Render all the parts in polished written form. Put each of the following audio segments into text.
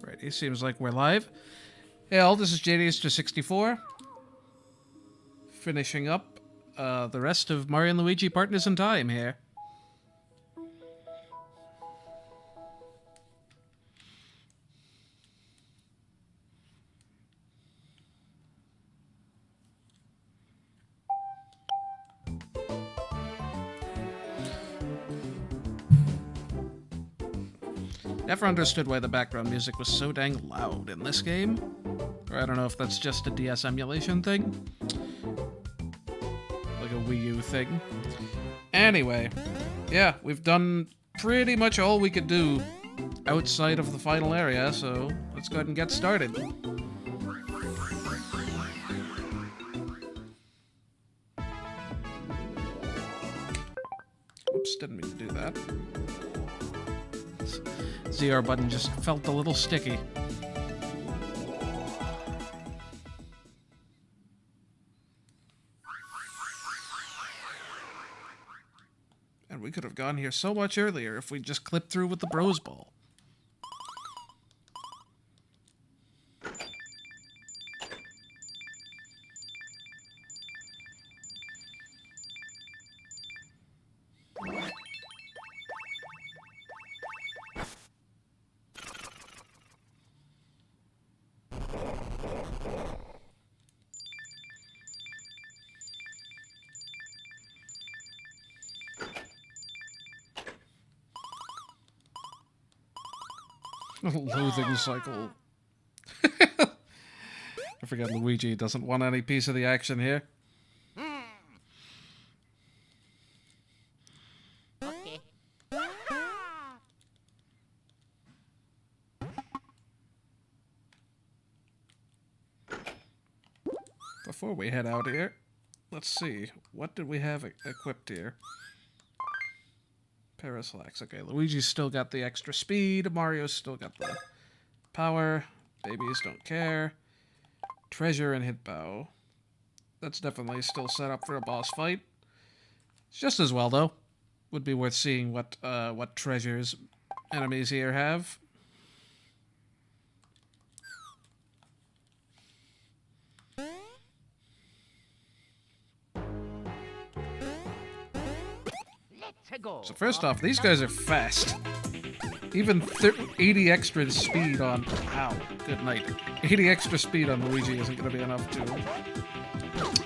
Right, it seems like we're live. Hey all, this is JDster64. Finishing up the rest of Mario and Luigi Partners in Time here. Never understood why the background music was so dang loud in this game. Or I don't know if that's just a DS emulation thing. Like a Wii U thing. Anyway, yeah, we've done pretty much all we could do outside of the final area, so let's go ahead and get started. Oops, didn't mean to do that. ZR button just felt a little sticky. And we could have gone here so much earlier if we just clipped through with the Bros Ball. Loathing cycle. I forget Luigi doesn't want any piece of the action here. Okay. Before we head out here, let's see. What did we have equipped here? Paraslax. Okay, Luigi's still got the extra speed. Mario's still got the power. Babies don't care. Treasure and hit bow. That's definitely still set up for a boss fight. It's just as well, though. Would be worth seeing what treasures enemies here have. So first off, these guys are fast. Even 80 extra speed on... Ow, good night. 80 extra speed on Luigi isn't going to be enough to...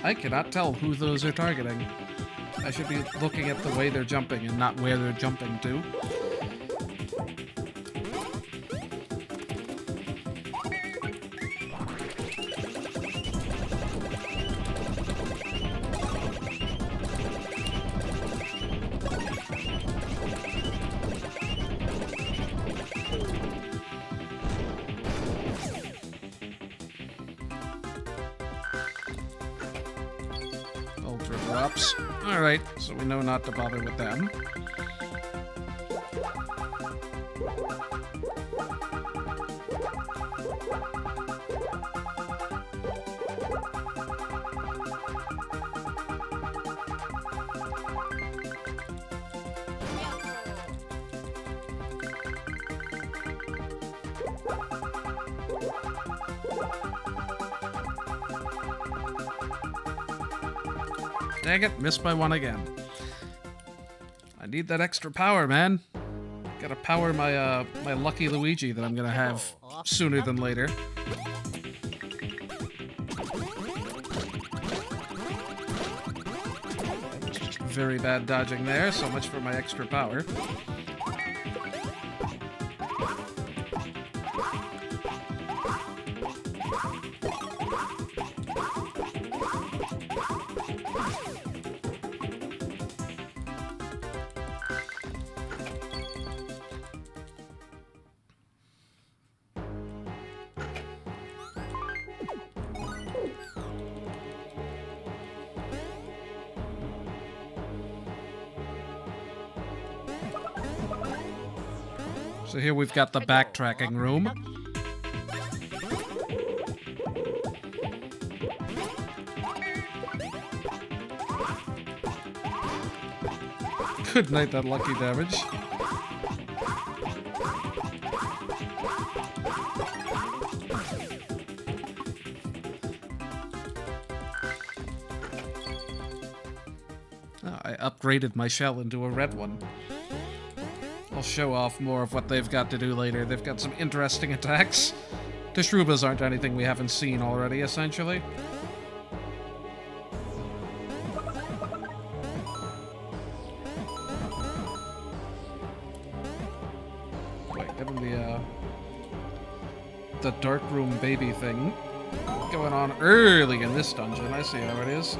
I cannot tell who those are targeting. I should be looking at the way they're jumping and not where they're jumping to. Drops. Alright, so we know not to bother with them. Dang it, missed by one again. I need that extra power, man. Gotta power my my lucky Luigi that I'm gonna have sooner than later. Just very bad dodging there, so much for my extra power. So here we've got the backtracking room. Good night, that lucky damage. upgraded my shell into a red one. I'll show off more of what they've got to do later. They've got some interesting attacks. The Shroobs aren't anything we haven't seen already, essentially. Wait, give him the dark room baby thing going on early in this dungeon. I see how it is.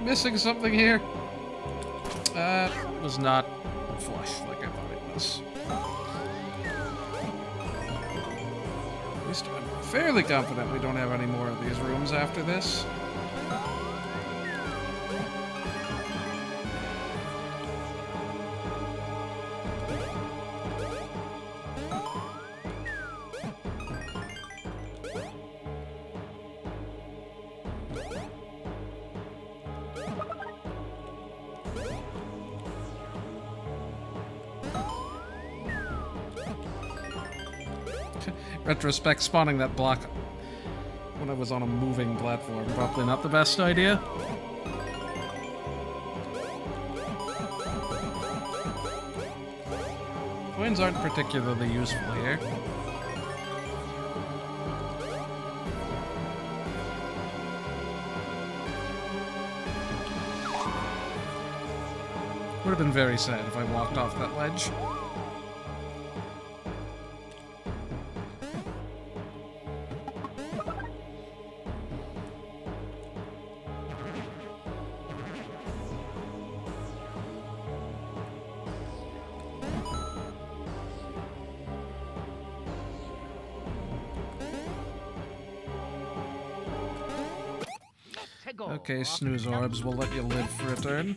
Missing something here? Was not flush like I thought it was. At least I'm fairly confident we don't have any more of these rooms after this. Retrospect, spawning that block when I was on a moving platform, probably not the best idea. Coins aren't particularly useful here. Would have been very sad if I walked off that ledge. Okay, snooze orbs, we'll let you live for a turn.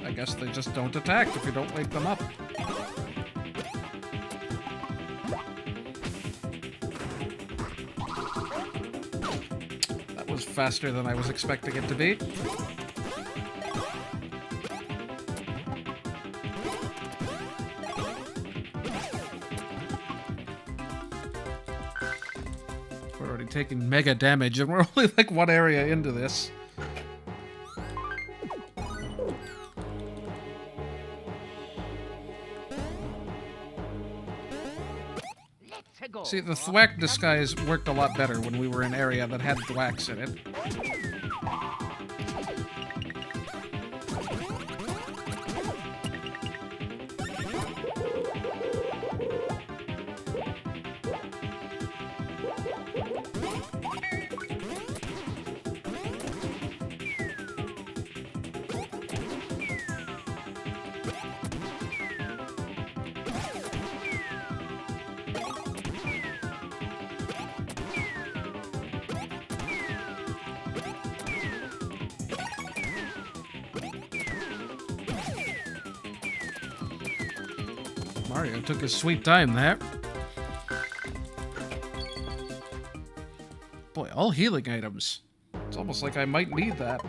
I guess they just don't attack if you don't wake them up. That was faster than I was expecting it to be. Taking mega damage, and we're only like one area into this. See, the thwack disguise worked a lot better when we were in an area that had thwacks in it. Mario took his sweet time there. Boy, all healing items. It's almost like I might need that.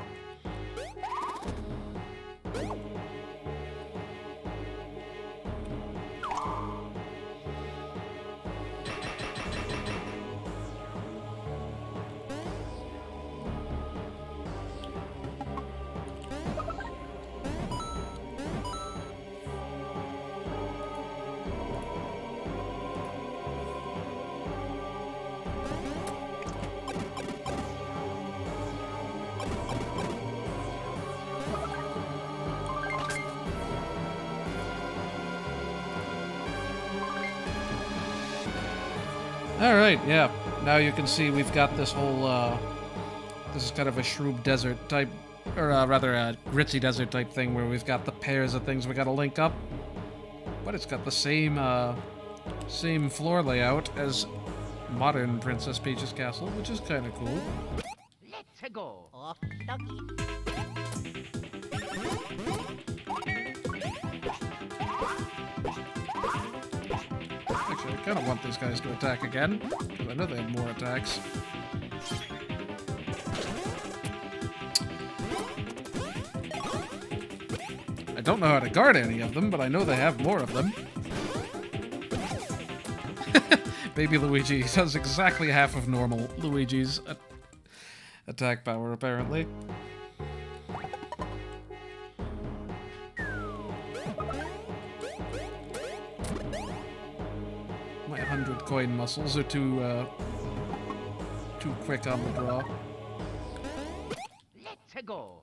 Alright, yeah. Now you can see we've got this whole This is kind of a Shroob desert type, or rather a Gritzy desert type thing where we've got the pairs of things we gotta link up. But it's got the same floor layout as modern Princess Peach's castle, which is kind of cool. Let's go. Actually, I kind of want these guys to attack again, because I know they have more attacks. I don't know how to guard any of them, but I know they have more of them. Baby Luigi does exactly half of normal Luigi's attack power, apparently. My 100 coin muscles are too quick on the draw. Let's go.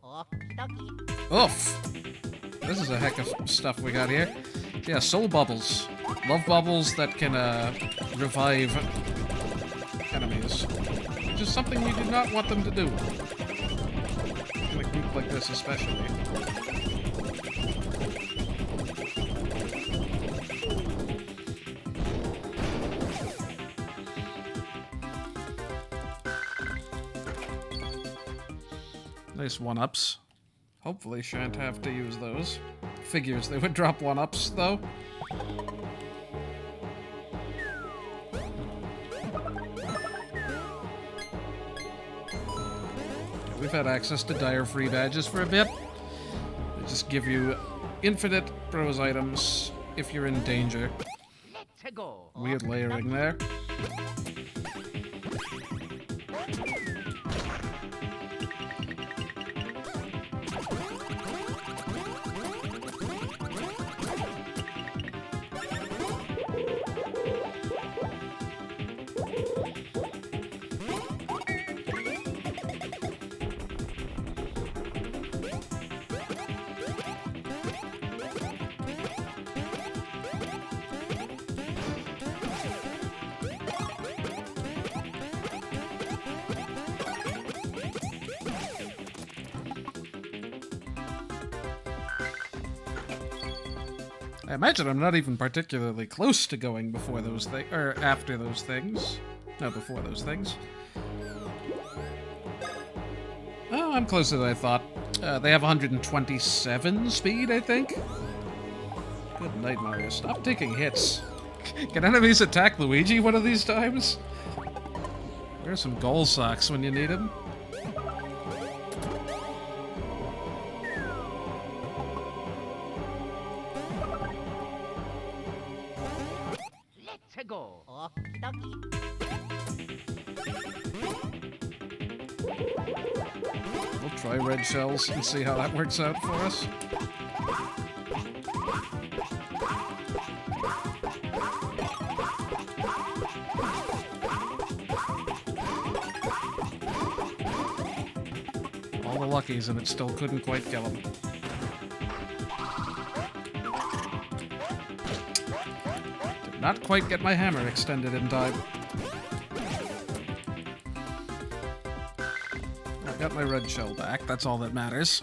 Oof! This is a heck of stuff we got here. Yeah, soul bubbles. Love bubbles that can revive enemies. Which is something you do not want them to do. In a group like this especially. Nice one-ups. Hopefully shan't have to use those. Figures they would drop one-ups, though. We've had access to dire free badges for a bit. They just give you infinite bros items if you're in danger. Let's go. Weird layering there. I imagine I'm not even particularly close to going before those things, or after those things. No, before those things. Oh, I'm closer than I thought. They have 127 speed, I think? Good night, Mario. Stop taking hits. Can enemies attack Luigi one of these times? Wear some goal socks when you need them. Let's go. We'll try red shells and see how that works out for us. All the luckies and it still couldn't quite kill him. Did not quite get my hammer extended in time. I got my red shell back, that's all that matters.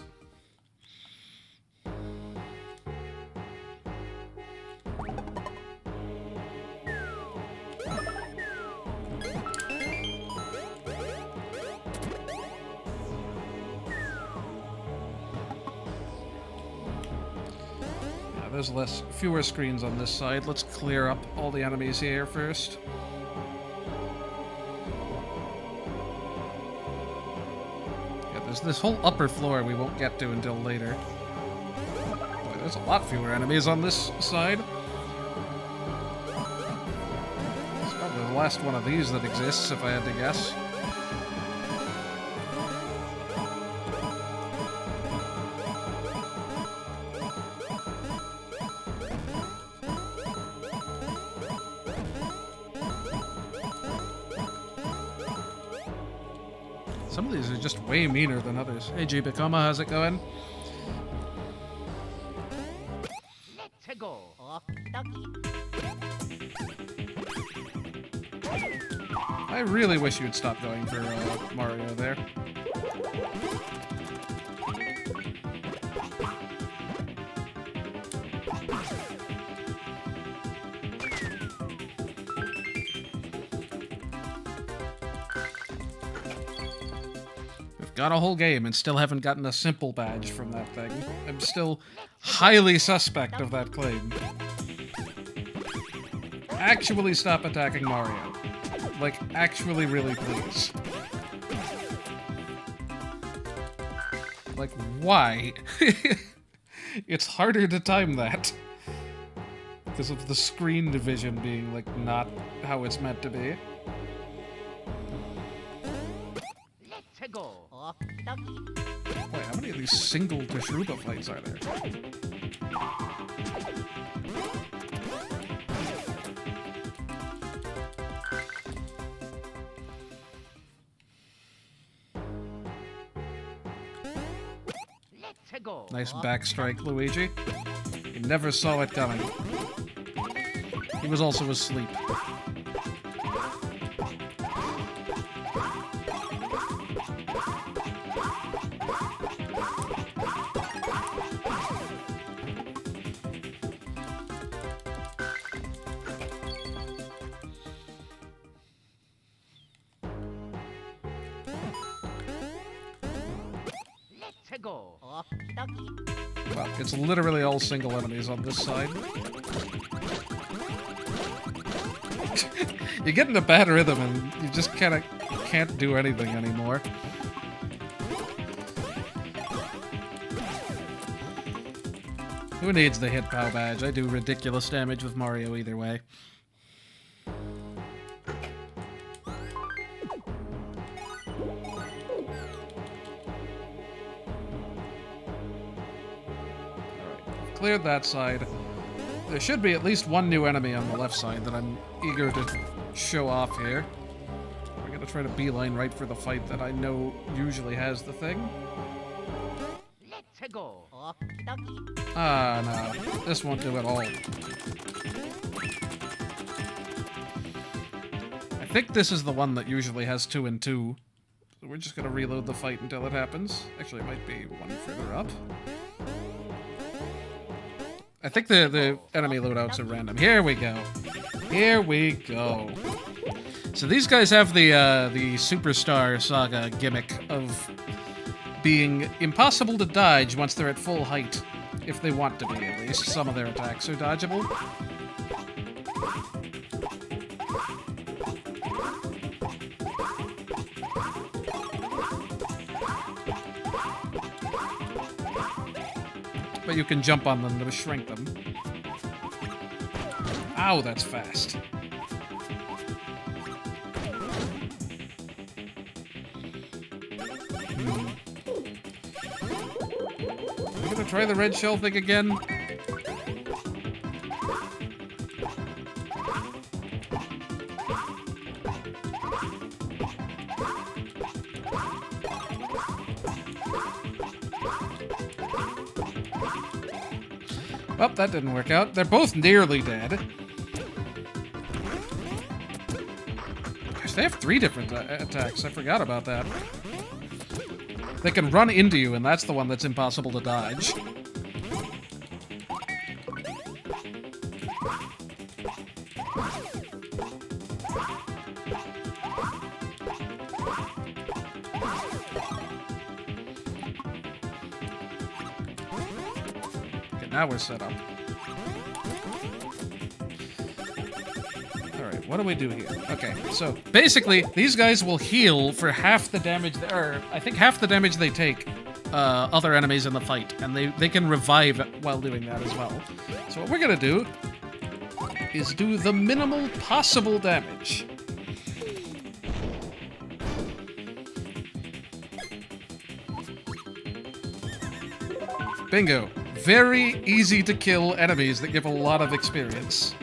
There's fewer screens on this side. Let's clear up all the enemies here first. Yeah, there's this whole upper floor we won't get to until later. Boy, there's a lot fewer enemies on this side. It's probably the last one of these that exists, if I had to guess. Some of these are just way meaner than others. Hey, G. Bacoma, how's it going? Let's go. I really wish you'd stop going for Mario there. Got a whole game and still haven't gotten a simple badge from that thing. I'm still highly suspect of that claim. Actually stop attacking Mario. Like, actually really please. Like, why? It's harder to time that. Because of the screen division being, like, not how it's meant to be. Let's go. Wait, how many of these single to Shroob fights are there? Let's go. Nice backstrike, Luigi. You never saw it coming. He was also asleep. Let's go. Well, it's literally all single enemies on this side. You get in a bad rhythm and you just kinda can't do anything anymore. Who needs the hit POW badge? I do ridiculous damage with Mario either way. Cleared that side. There should be at least one new enemy on the left side that I'm eager to show off here. We're gonna try to beeline right for the fight that I know usually has the thing. Let's go. Ah, no. This won't do at all. I think this is the one that usually has 2 and 2. So we're just gonna reload the fight until it happens. Actually, it might be one further up. I think the enemy loadouts are random. Here we go. Here we go. So these guys have the Superstar Saga gimmick of being impossible to dodge once they're at full height. If they want to be, at least. Some of their attacks are dodgeable. But you can jump on them to shrink them. Ow, that's fast. I'm gonna try the red shell thing again. Well, that didn't work out. They're both nearly dead. Gosh, they have 3 different attacks. I forgot about that. They can run into you, and that's the one that's impossible to dodge. Now we're set up. Alright, what do we do here? Okay, so basically, these guys will heal for half the damage, or I think half the damage they take other enemies in the fight, and they can revive while doing that as well. So what we're gonna do is do the minimal possible damage. Bingo. Very easy to kill enemies that give a lot of experience.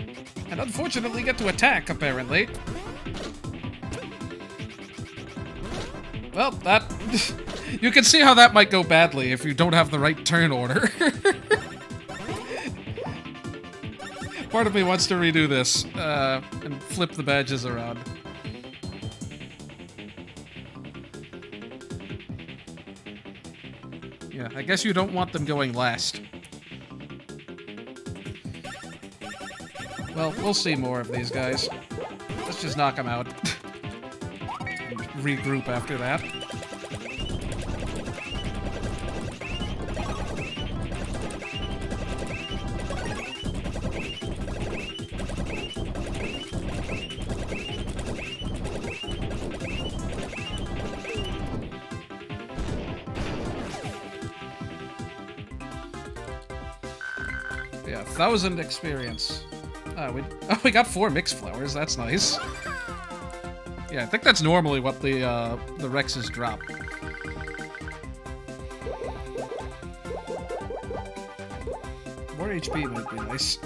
And unfortunately get to attack, apparently. Well, that... you can see how that might go badly if you don't have the right turn order. Part of me wants to redo this, and flip the badges around. Yeah, I guess you don't want them going last. Well, we'll see more of these guys. Let's just knock them out. And regroup after that. 1,000 experience. We got 4 mixed flowers. That's nice. Yeah, I think that's normally what the Rexes drop. More HP might be nice.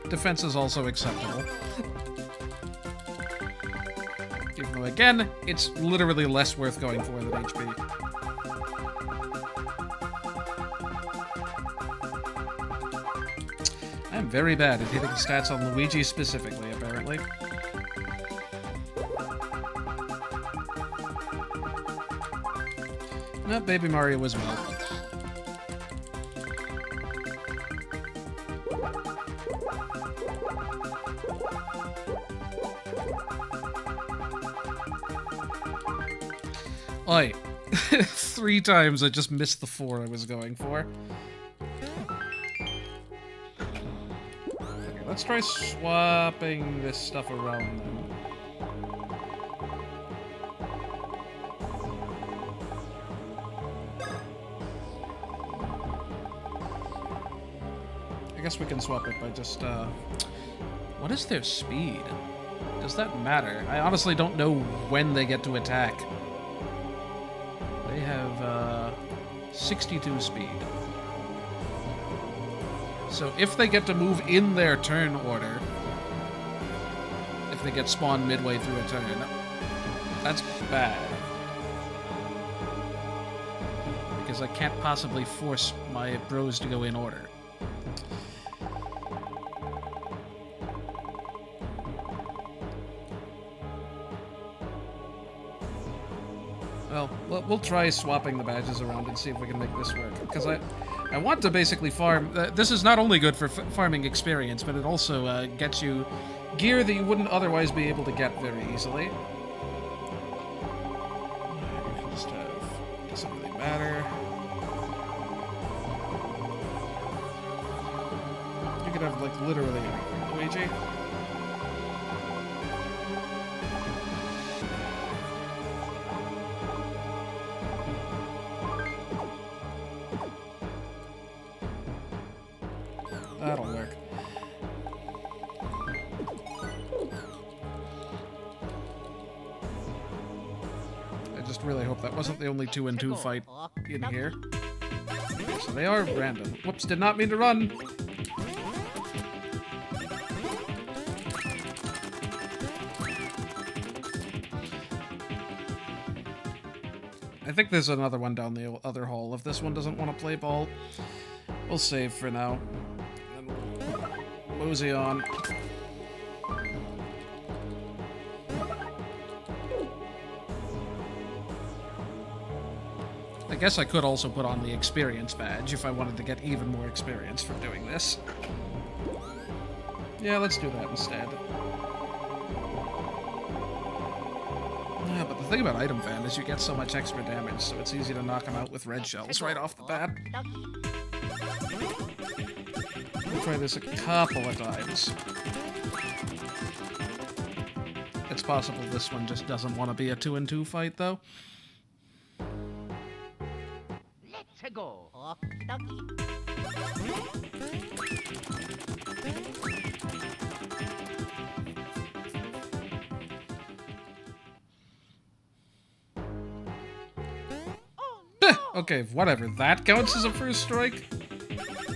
Defense is also acceptable. Even though, again, it's literally less worth going for than HP. I'm very bad at hitting stats on Luigi specifically, apparently. No, Baby Mario as well. Oi. 3 times I just missed the 4 I was going for. Okay, let's try swapping this stuff around then. I guess we can swap it by just, what is their speed? Does that matter? I honestly don't know when they get to attack. They have 62 speed. So if they get to move in their turn order, if they get spawned midway through a turn, that's bad. Because I can't possibly force my bros to go in order. Well, we'll try swapping the badges around and see if we can make this work. Because I want to basically farm... this is not only good for farming experience, but it also gets you gear that you wouldn't otherwise be able to get very easily. You can just have... doesn't really matter. You could have, like, literally anything. Luigi? That'll work. I just really hope that wasn't the only 2-in-2 fight in here. Okay, so they are random. Whoops, did not mean to run! I think there's another one down the other hall. If this one doesn't want to play ball, we'll save for now. Mosey on. I guess I could also put on the experience badge if I wanted to get even more experience from doing this. Yeah, let's do that instead. Yeah, but the thing about Item Fan is you get so much extra damage, so it's easy to knock them out with red shells right off the bat. We'll try this a couple of times. It's possible this one just doesn't want to be a 2-in-2 fight, though. Let's go. Okay, whatever. That counts as a first strike?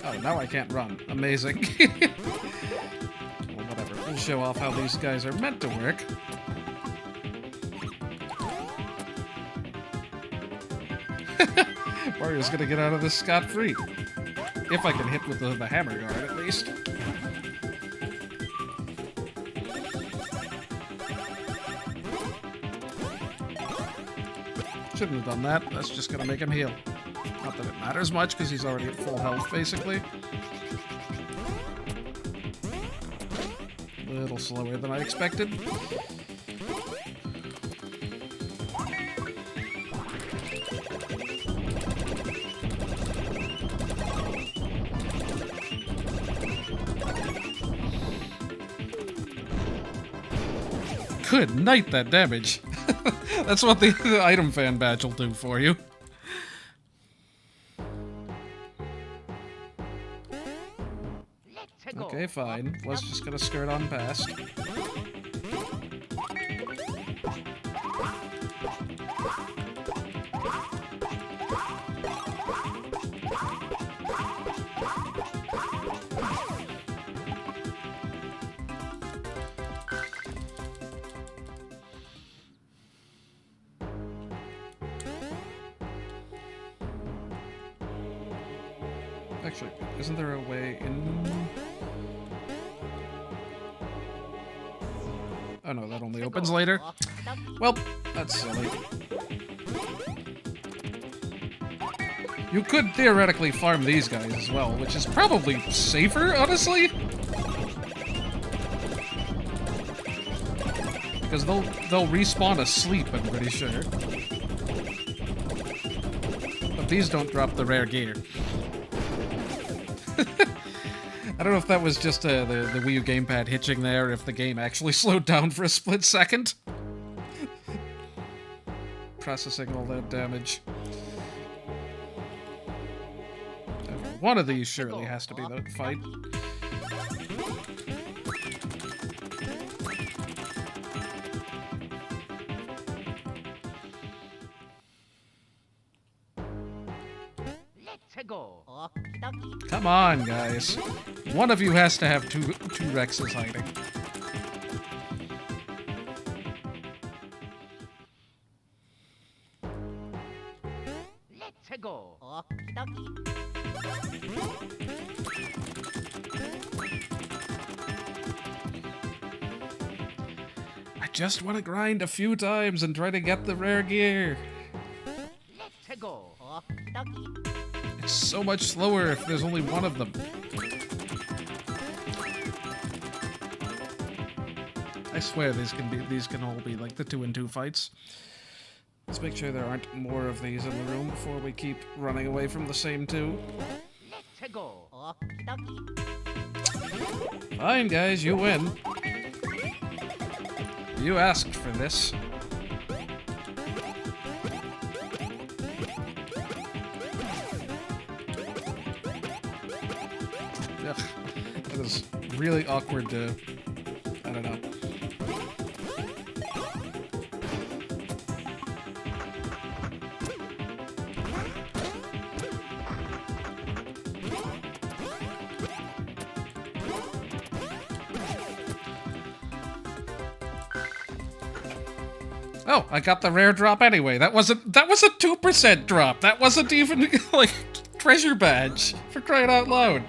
Oh, now I can't run. Amazing. Well, whatever. We'll show off how these guys are meant to work. Mario's gonna get out of this scot-free. If I can hit with the hammer guard, at least. Shouldn't have done that. That's just gonna make him heal. Not that it matters much, because he's already at full health, basically. A little slower than I expected. Good night, that damage. That's what the item fan badge will do for you. Let's go. Okay, fine. Was just gonna skirt on past. Actually, isn't there a way in? Oh no, that only opens later. Well, that's silly. You could theoretically farm these guys as well, which is probably safer, honestly. Because they'll respawn asleep, I'm pretty sure. But these don't drop the rare gear. I don't know if that was just the Wii U gamepad hitching there, if the game actually slowed down for a split second. Processing all that damage. Okay, one of these surely has to be the fight. Let's go. Come on, guys. One of you has to have two Rexes hiding. Let's go. I just want to grind a few times and try to get the rare gear. Let's go. It's so much slower if there's only one of them. I swear these can all be like the 2-in-2 fights. Let's make sure there aren't more of these in the room before we keep running away from the same two. Let's go. Fine, guys, you win. You asked for this. Ugh, that is really awkward to... I don't know. Oh, I got the rare drop anyway. That was a 2% drop. That wasn't even like treasure badge, for crying out loud.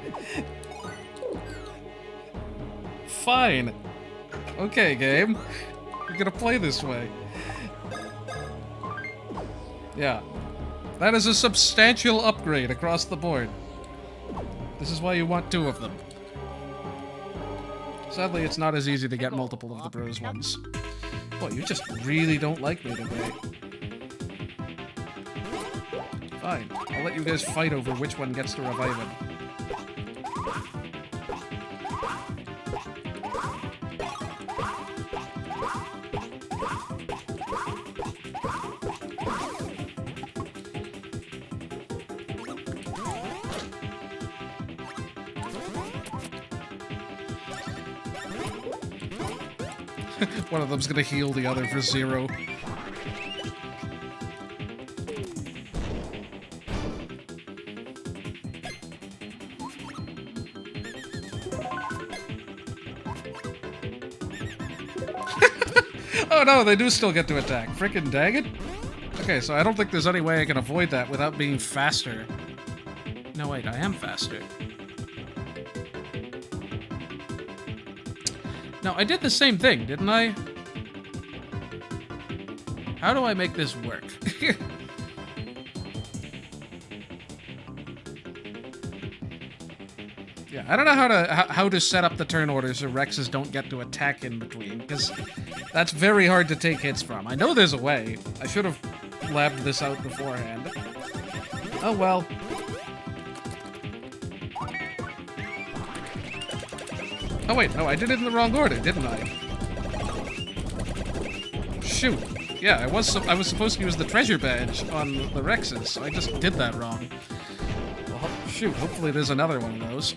Fine. Okay, game. You're gonna play this way. Yeah. That is a substantial upgrade across the board. This is why you want two of them. Sadly, it's not as easy to get multiple of the bros ones. Well, you just really don't like me today. Fine. I'll let you guys fight over which one gets to revive him. One of them's gonna heal the other for 0. Oh no, they do still get to attack. Frickin' dang it. Okay, so I don't think there's any way I can avoid that without being faster. No, wait, I am faster. No, I did the same thing, didn't I? How do I make this work? Yeah, I don't know how to set up the turn order so Rexes don't get to attack in between, because that's very hard to take hits from. I know there's a way. I should have labbed this out beforehand. Oh well. Oh wait, no, I did it in the wrong order, didn't I? Shoot. Yeah, I was supposed to use the treasure badge on the Rexes, so I just did that wrong. Well, shoot, hopefully there's another one of those.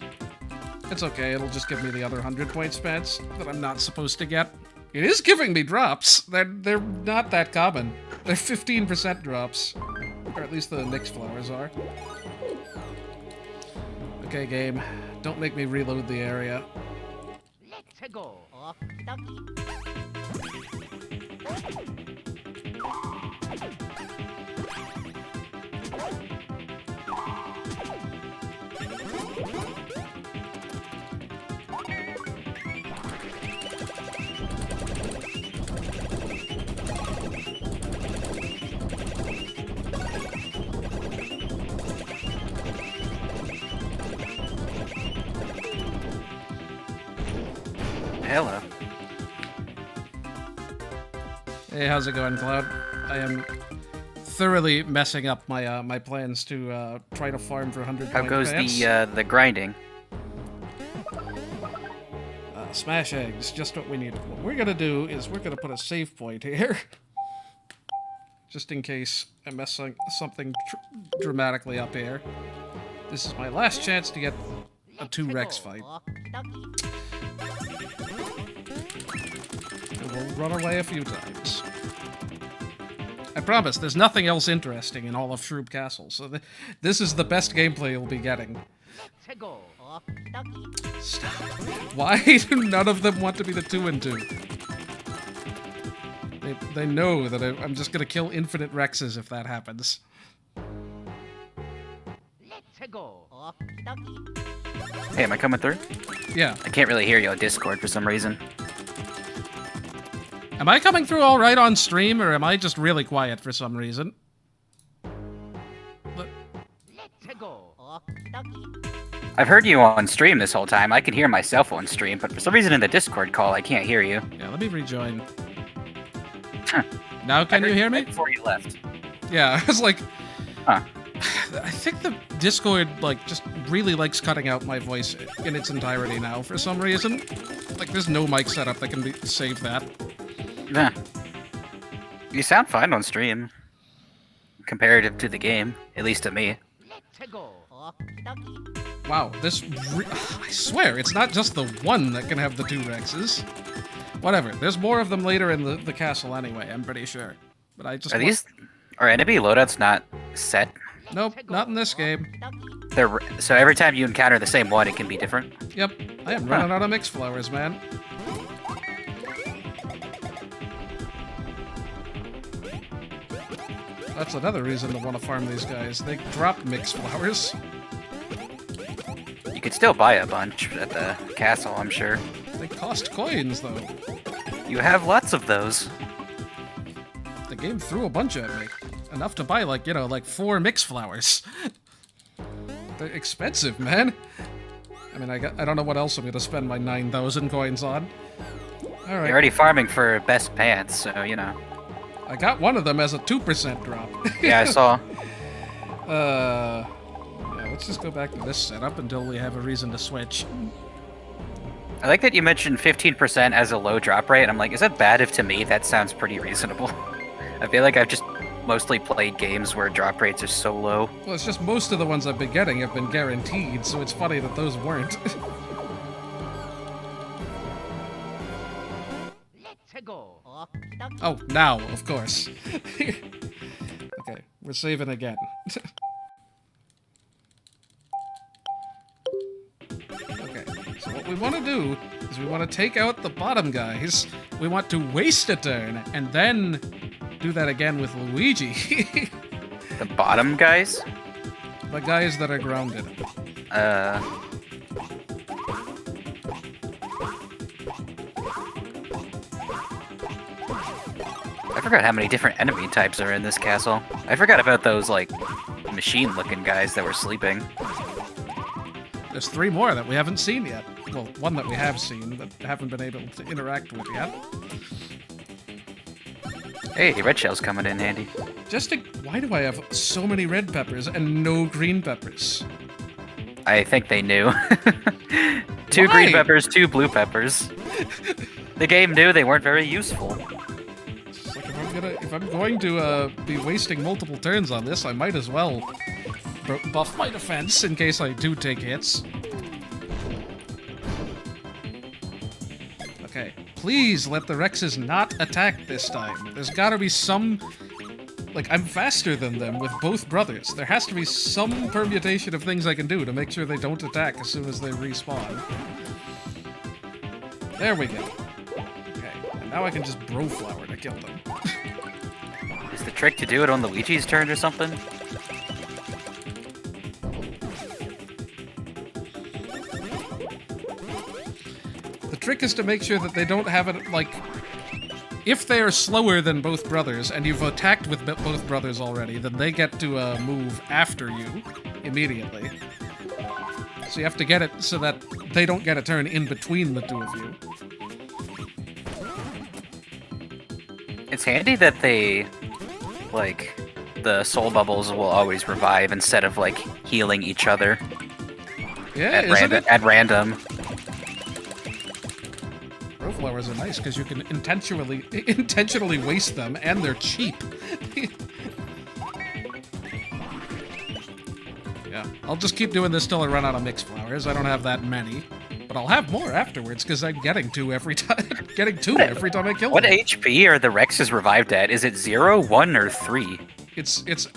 It's okay, it'll just give me the other 100 point spats that I'm not supposed to get. It is giving me drops. They're not that common. They're 15% drops. Or at least the mixed flowers are. Okay, game. Don't make me reload the area. Let's go. Hello. Hey, how's it going, Cloud? I am thoroughly messing up my my plans to try to farm for 100 How point goes pants. the grinding? Smash eggs, just what we need. What we're gonna do is we're gonna put a save point here. Just in case I mess something dramatically up here. This is my last chance to get a 2 Rex fight. And we'll run away a few times. I promise, there's nothing else interesting in all of Shroob Castle, so this is the best gameplay you'll be getting. Let's go. Stop. Why do none of them want to be the 2 and 2? They know that I'm just gonna kill infinite Rexes if that happens. Let's go. Hey, am I coming through? Yeah. I can't really hear you on Discord for some reason. Am I coming through all right on stream, or am I just really quiet for some reason? Let's go. I've heard you on stream this whole time. I can hear myself on stream, but for some reason in the Discord call, I can't hear you. Yeah, let me rejoin. Huh. Now can you hear me? Right before you left. Yeah, I was like... Huh. I think the Discord, like, just really likes cutting out my voice in its entirety now for some reason. Like, there's no mic setup that can save that. Nah. You sound fine on stream. Comparative to the game, at least to me. Let's go. Wow, this... I swear, it's not just the one that can have the 2 Rexes. Whatever, there's more of them later in the castle anyway, I'm pretty sure. But I just... Are enemy loadouts not set? Nope, not in this game. So every time you encounter the same one, it can be different? Yep, I am running out of mixed flowers, man. That's another reason to want to farm these guys. They drop mixed flowers. You could still buy a bunch at the castle, I'm sure. They cost coins, though. You have lots of those. The game threw a bunch at me. Enough to buy, like, you know, like 4 mixed flowers. They're expensive, man. I mean, I don't know what else I'm going to spend my 9,000 coins on. Alright. You're already farming for best pants, so, you know. I got one of them as a 2% drop. Yeah, I saw. Yeah, let's just go back to this setup until we have a reason to switch. I like that you mentioned 15% as a low drop rate. I'm like, is that bad? If to me, that sounds pretty reasonable. I feel like I've just mostly played games where drop rates are so low. Well, it's just most of the ones I've been getting have been guaranteed, so it's funny that those weren't. Let's go. Oh, now, of course. Okay, we're saving again. Okay, so what we want to do is we want to take out the bottom guys. We want to waste a turn, and then do that again with Luigi. The bottom guys? The guys that are grounded. I forgot how many different enemy types are in this castle. I forgot about those, like, machine-looking guys that were sleeping. There's 3 more that we haven't seen yet. Well, one that we have seen, but haven't been able to interact with yet. Hey, red shell's coming in handy. Why do I have so many red peppers and no green peppers? I think they knew. 2 Why? green peppers, 2 blue peppers. The game knew they weren't very useful. It's like if if I'm going to be wasting multiple turns on this, I might as well buff my defense in case I do take hits. Okay, please let the Rexes not attack this time. There's gotta be some... Like, I'm faster than them with both brothers. There has to be some permutation of things I can do to make sure they don't attack as soon as they respawn. There we go. Okay, and now I can just Bro Flower to kill them. Is the trick to do it on Luigi's turn or something? The trick is to make sure that they don't have it, like... If they are slower than both brothers, and you've attacked with both brothers already, then they get to move after you immediately. So you have to get it so that they don't get a turn in between the two of you. It's handy that they, like, the soul bubbles will always revive instead of, like, healing each other Yeah, at random. Bro Flowers are nice because you can intentionally waste them, and they're cheap. Yeah, I'll just keep doing this till I run out of mixed flowers. I don't have that many, but I'll have more afterwards because I'm getting two every time. Getting two every time I kill What them. HP are the Rexes revived at? Is it 0, 1, or 3? It's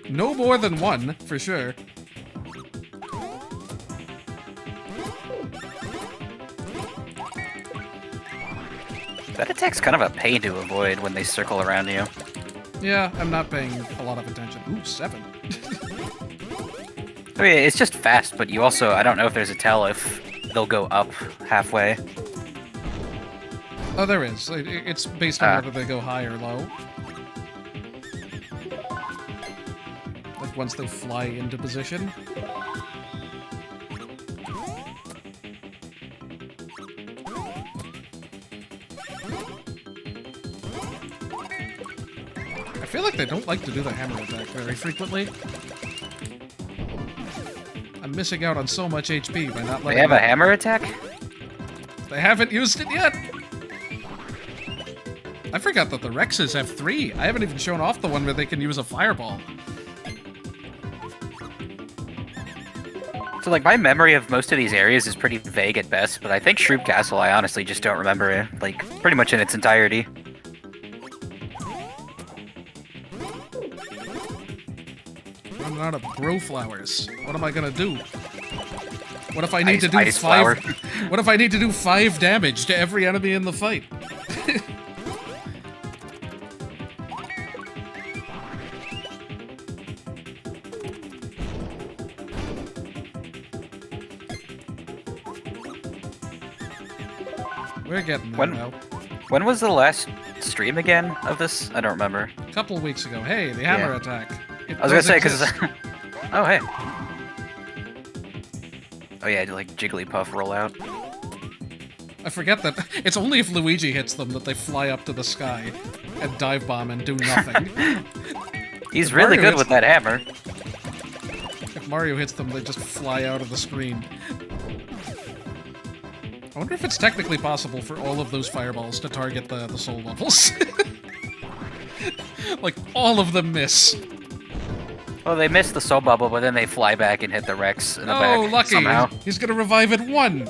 no more than 1 for sure. That attack's kind of a pain to avoid when they circle around you. Yeah, I'm not paying a lot of attention. Ooh, 7. I mean, it's just fast, but you also, I don't know if there's a tell if they'll go up halfway. Oh, there is. It's based on whether they go high or low. Like once they fly into position. I feel like they don't like to do the hammer attack very frequently. I'm missing out on so much HP by not letting They have a hammer attack? They haven't used it yet! I forgot that the Rexes have 3. I haven't even shown off the one where they can use a fireball. So, like, my memory of most of these areas is pretty vague at best, but I think Shroob Castle, I honestly just don't remember it, like, pretty much in its entirety. Running out of Bro Flowers. What am I gonna do? What if I need to do ice 5... flower. What if I need to do 5 damage to every enemy in the fight? We're getting there now. When was the last stream again of this? I don't remember. A couple of weeks ago. Hey, the hammer attack. It I was gonna does say, because... exist. Oh, hey. Oh yeah, like Jigglypuff roll out. I forget that it's only if Luigi hits them that they fly up to the sky and dive bomb and do nothing. He's If really Mario good hits- with that hammer. If Mario hits them, they just fly out of the screen. I wonder if it's technically possible for all of those fireballs to target the soul bubbles. Like, all of them miss. Well, they miss the soul bubble, but then they fly back and hit the Rex in the back Oh, lucky! somehow. He's gonna revive at 1!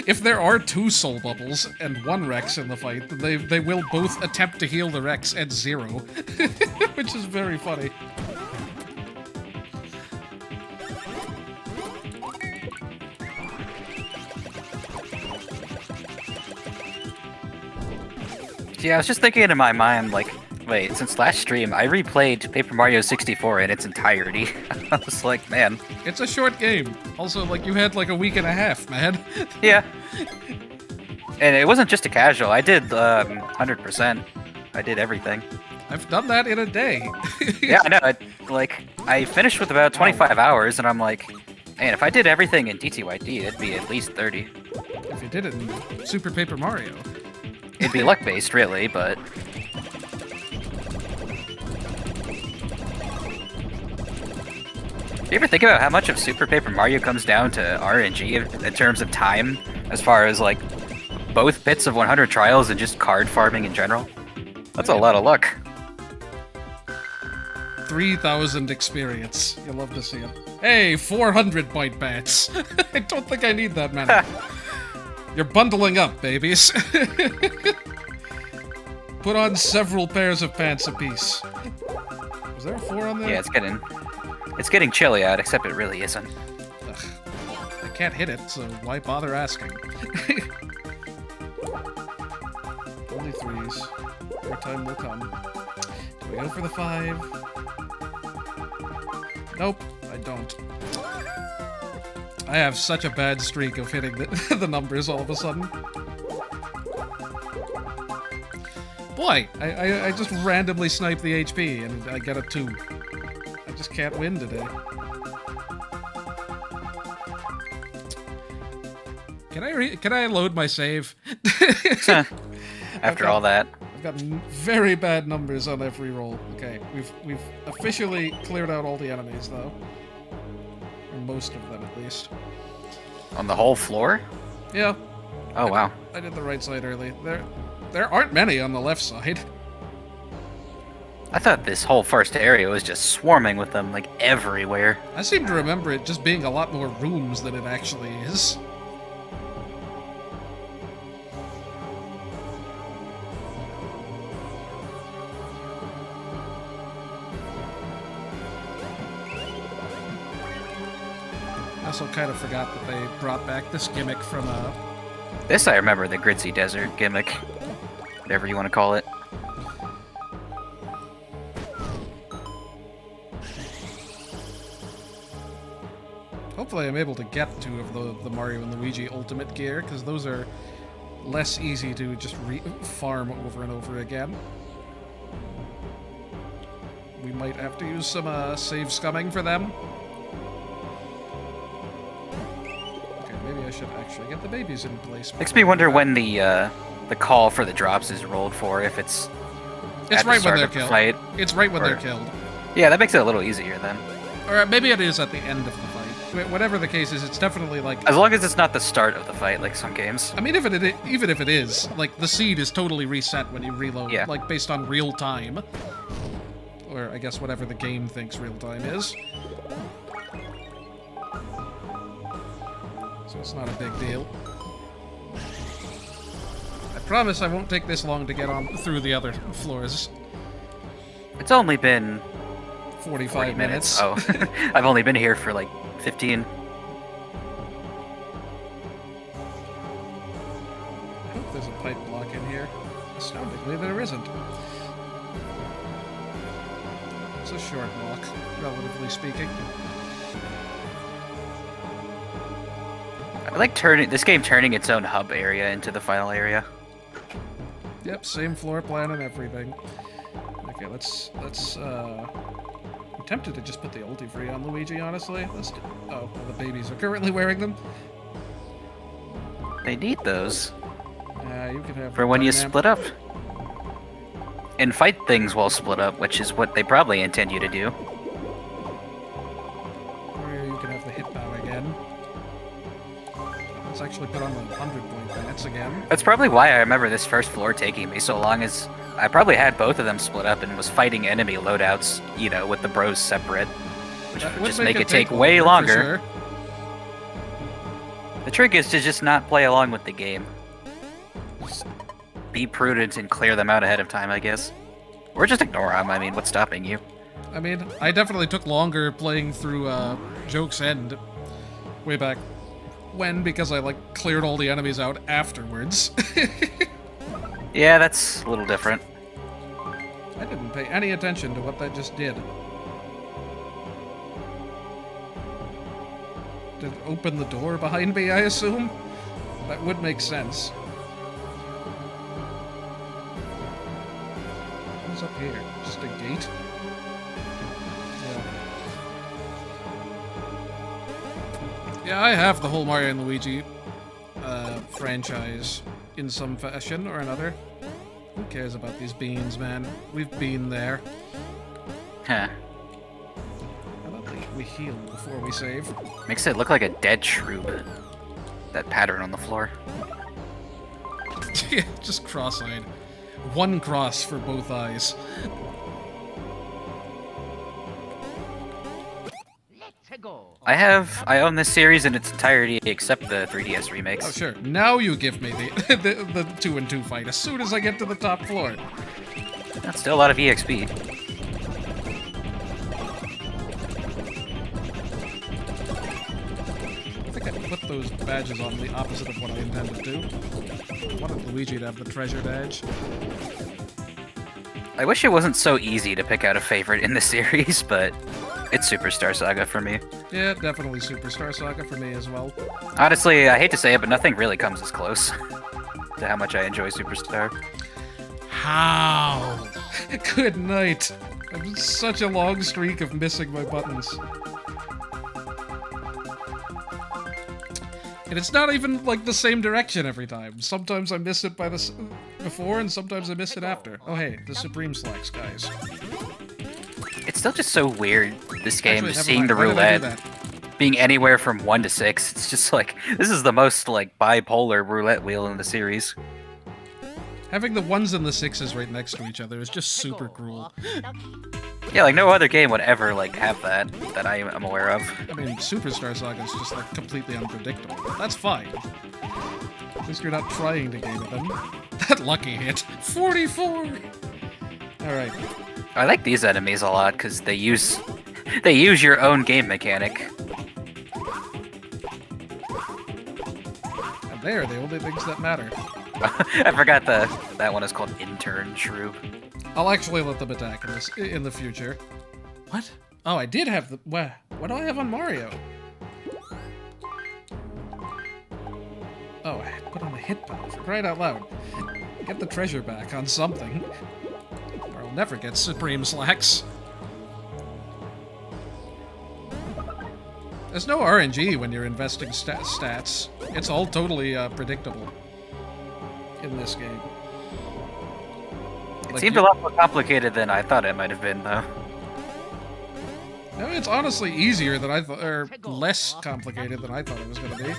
If there are 2 soul bubbles and 1 Rex in the fight, then they will both attempt to heal the Rex at 0. Which is very funny. Yeah, I was just thinking in my mind, like, wait, since last stream, I replayed Paper Mario 64 in its entirety. I was like, man. It's a short game. Also, like, you had like a week and a half, man. Yeah. And it wasn't just a casual. I did 100%. I did everything. I've done that in a day. Yeah, I know. I finished with about 25 hours, and I'm like, man, if I did everything in TTYD, it'd be at least 30. If you did it in Super Paper Mario. It'd be luck-based, really, but... Do you ever think about how much of Super Paper Mario comes down to RNG in terms of time? As far as, like, both bits of 100 trials and just card farming in general. That's a lot of luck. 3,000 experience. You'll love to see it. Hey, 400 bite bats. I don't think I need that many. You're bundling up, babies. Put on several pairs of pants apiece. Was there a 4 on there? Yeah, it's getting chilly out, except it really isn't. Ugh. I can't hit it, so why bother asking? Only 3s. Your time will come. Do we go for the 5? Nope, I don't. I have such a bad streak of hitting the numbers all of a sudden. Boy, I just randomly snipe the HP and I get a 2. I just can't win today. Can I load my save? After all that. I've got very bad numbers on every roll. Okay, we've officially cleared out all the enemies though. Or most of them at least. On the whole floor? Yeah. Oh wow. I did the right side early. There aren't many on the left side. I thought this whole first area was just swarming with them, like, everywhere. I seem to remember it just being a lot more rooms than it actually is. I also kind of forgot that they brought back this gimmick from This I remember, the Gritzy Desert gimmick. Whatever you want to call it. Hopefully I'm able to get 2 of the Mario and Luigi Ultimate gear, because those are less easy to just farm over and over again. We might have to use some save scumming for them. Okay, maybe I should actually get the babies in place. Makes me wonder when the call for the drops is rolled for, if it's right when they're the killed. fight. It's right when they're killed. Yeah, that makes it a little easier then. Or maybe it is at the end of the fight. Whatever the case is, it's definitely like... As long as it's not the start of the fight, like some games. I mean, even if it is, like, the seed is totally reset when you reload, Yeah. like, based on real time. Or, I guess, whatever the game thinks real time is. So it's not a big deal. I promise I won't take this long to get on through the other floors. It's only been 45 40 minutes. Oh, I've only been here for like 15. I hope there's a pipe block in here. Astoundingly, there isn't. It's a short walk, relatively speaking. I like this game turning its own hub area into the final area. Yep, same floor plan and everything. Okay, let's I'm tempted to just put the ulti free on Luigi, honestly. Oh, well, the babies are currently wearing them. They need those You can have for when you Dynamp. split up. And fight things while split up, which is what they probably intend you to do. Or you can have the hit bow again. Let's actually put on the 100-point bats again. That's probably why I remember this first floor taking me so long, as I probably had both of them split up and was fighting enemy loadouts, you know, with the bros separate. Which That would just would make it take way for longer. sure. The trick is to just not play along with the game. Just be prudent and clear them out ahead of time, I guess. Or just ignore them, I mean, what's stopping you? I mean, I definitely took longer playing through Joke's End way back when, because I, like, cleared all the enemies out afterwards. Yeah, that's a little different. I didn't pay any attention to what that just did. Did it open the door behind me, I assume? That would make sense. What's up here? Just a gate? Yeah. Yeah, I have the whole Mario and Luigi franchise in some fashion or another. Who cares about these beans, man? We've been there. Huh. How about we heal before we save? Makes it look like a dead Shroob. That pattern on the floor. Yeah, just cross-eyed. One cross for both eyes. Let's go. I own this series in its entirety except the 3DS remakes. Oh, sure. Now you give me the 2-and-2 fight as soon as I get to the top floor. That's still a lot of EXP. I think I put those badges on the opposite of what I intended to. I wanted Luigi to have the treasure badge. I wish it wasn't so easy to pick out a favorite in the series, but it's Superstar Saga for me. Yeah, definitely Superstar Saga for me as well. Honestly, I hate to say it, but nothing really comes as close to how much I enjoy Superstar. How? Good night. I'm such a long streak of missing my buttons. And it's not even like the same direction every time. Sometimes I miss it by the before, and sometimes I miss it after. Oh hey, the Supreme Slacks, guys. It's still just so weird, this game, Actually, just never seeing mind. the Why did I do roulette that? being anywhere from 1 to 6. It's just like, this is the most like bipolar roulette wheel in the series. Having the 1s and the 6s right next to each other is just super cruel. Yeah, like no other game would ever like have that I am aware of. I mean, Superstar Saga is just like completely unpredictable. But that's fine. At least you're not trying to game it then. That lucky hit. 44! Alright. I like these enemies a lot because they use your own game mechanic. And they are the only things that matter. I forgot that one is called Intern Shroob. I'll actually let them attack in the future. What? Oh, I did have the... What do I have on Mario? Oh, I put on a hit bow, for crying out loud. Get the treasure back on something. Or I'll never get Supreme Slacks. There's no RNG when you're investing stats. It's all totally predictable in this game. It seemed a lot more complicated than I thought it might have been, though. No, it's honestly easier than I thought, or less complicated than I thought it was going to be.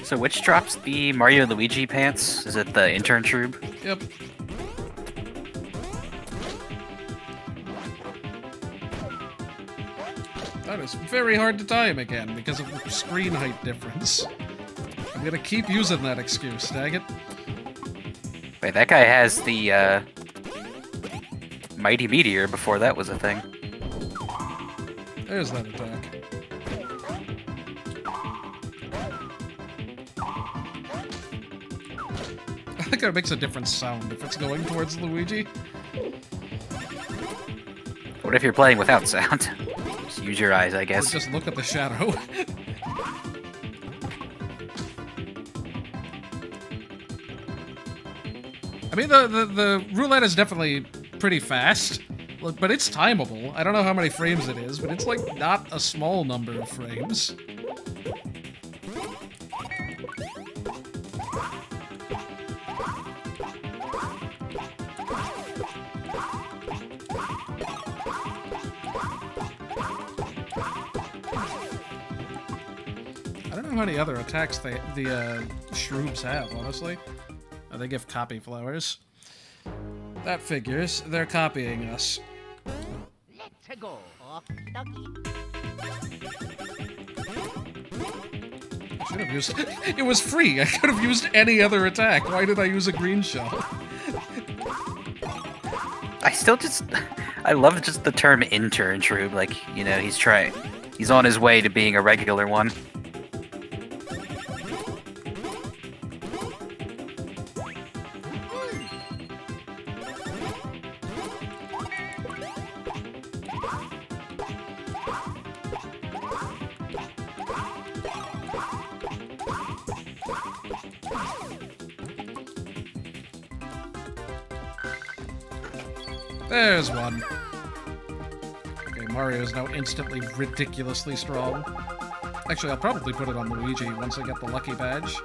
So which drops the Mario and Luigi pants? Is it the Intern Shroob? Yep. That is very hard to time again because of the screen height difference. I'm gonna keep using that excuse, dang it. Wait, that guy has the Mighty Meteor before that was a thing. There's that attack. I think it makes a different sound if it's going towards Luigi. What if you're playing without sound? Just use your eyes, I Or guess. just look at the shadow. I mean, the roulette is definitely pretty fast, but it's timeable. I don't know how many frames it is, but it's like not a small number of frames. I don't know how many other attacks the Shroobs have, honestly. Oh, they give copy flowers. That figures. They're copying us. Let's go. I should have used... It was free! I could have used any other attack. Why did I use a green shell? I still just... I love just the term Intern Shroob. Like, you know, he's on his way to being a regular one. There's one. Okay, Mario is now instantly ridiculously strong. Actually, I'll probably put it on Luigi once I get the lucky badge.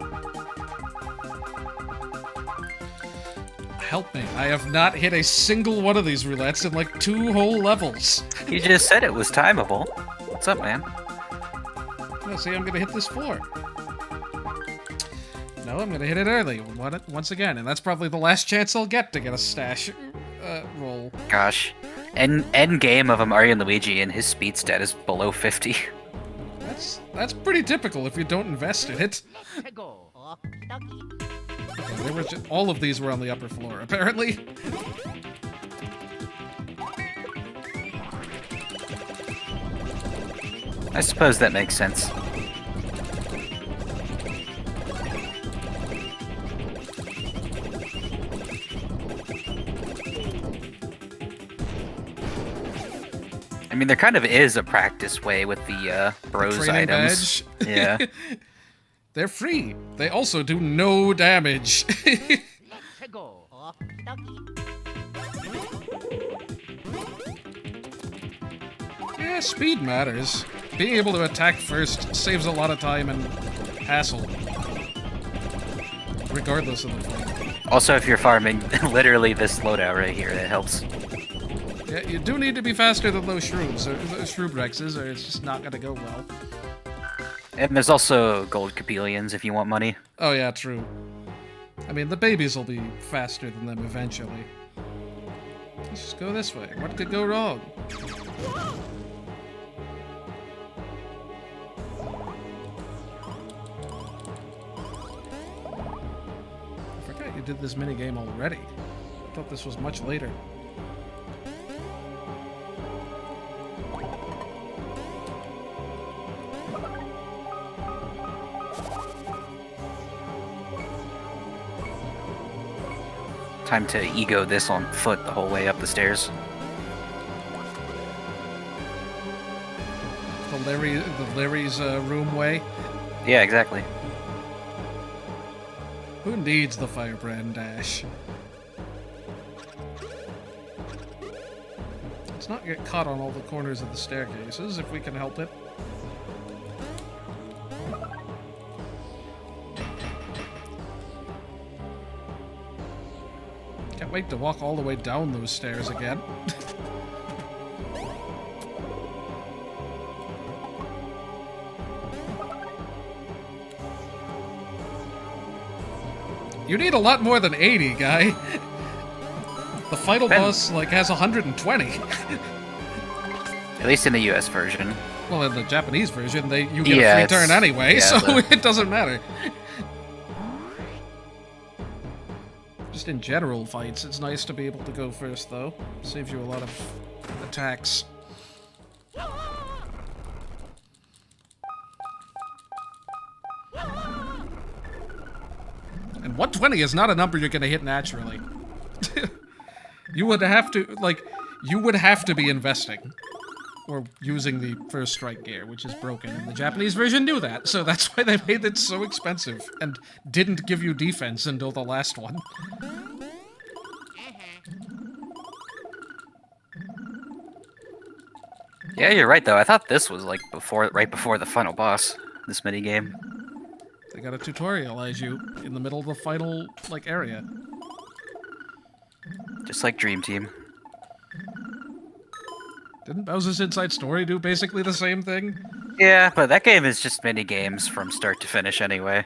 help me. I have not hit a single one of these roulettes in like 2 whole levels. You just said it was timeable. What's up, man? Yeah, see, I'm gonna hit this floor. No, I'm gonna hit it early once again, and that's probably the last chance I'll get to get a stash roll. Gosh. End game of a Mario and Luigi, and his speed stat is below 50. That's pretty typical if you don't invest in it. Let's go. Okay, there was all of these were on the upper floor, apparently. I suppose that makes sense. I mean, there kind of is a practice way with the bros Training items. badge. Yeah. They're free. They also do no damage. Let's go. Yeah, speed matters. Being able to attack first saves a lot of time and hassle. Regardless of the fight. Also, if you're farming, literally this loadout right here, that helps. Yeah, you do need to be faster than those Shroobs, or those Shroob Rexes, or it's just not gonna go well. And there's also gold capillions if you want money. Oh yeah, true. I mean, the babies will be faster than them eventually. Let's just go this way. What could go wrong? I forgot you did this minigame already. I thought this was much later. Time to ego this on foot the whole way up the stairs. The Larry's room way. Yeah, exactly. Who needs the firebrand dash? Let's not get caught on all the corners of the staircases if we can help it. Can't wait to walk all the way down those stairs again. You need a lot more than 80, guy. The final boss, like, has 120. At least in the US version. Well, in the Japanese version, you get Yeah, a free turn anyway, yeah, so it doesn't matter. Just in general fights, it's nice to be able to go first, though. Saves you a lot of attacks. And 120 is not a number you're gonna hit naturally. You would have to be investing. Or using the first strike gear, which is broken, and the Japanese version knew that, so that's why they made it so expensive, and didn't give you defense until the last one. Yeah, you're right though. I thought this was like right before the final boss, this minigame. They gotta tutorialize you in the middle of the final, like, area. Just like Dream Team. Didn't Bowser's Inside Story do basically the same thing? Yeah, but that game is just mini games from start to finish anyway.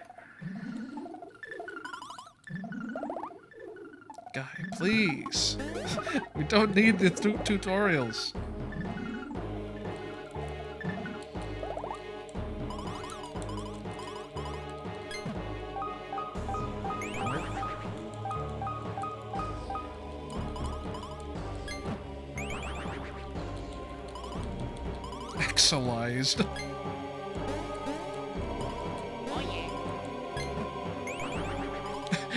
Guy, please. We don't need the tutorials. Pixelized.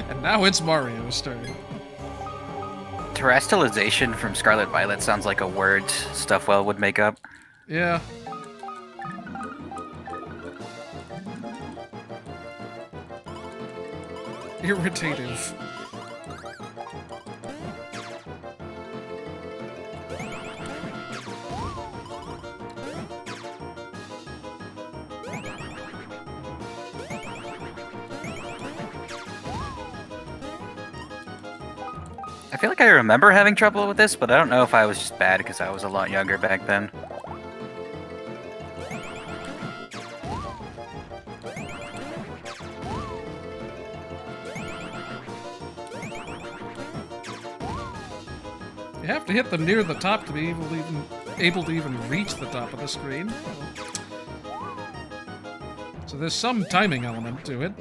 And now it's Mario's turn. Terrestrialization from Scarlet Violet sounds like a word Stuffwell would make up. Yeah. Irritative. I feel like I remember having trouble with this, but I don't know if I was just bad because I was a lot younger back then. You have to hit them near the top to be able to even reach the top of the screen. So there's some timing element to it.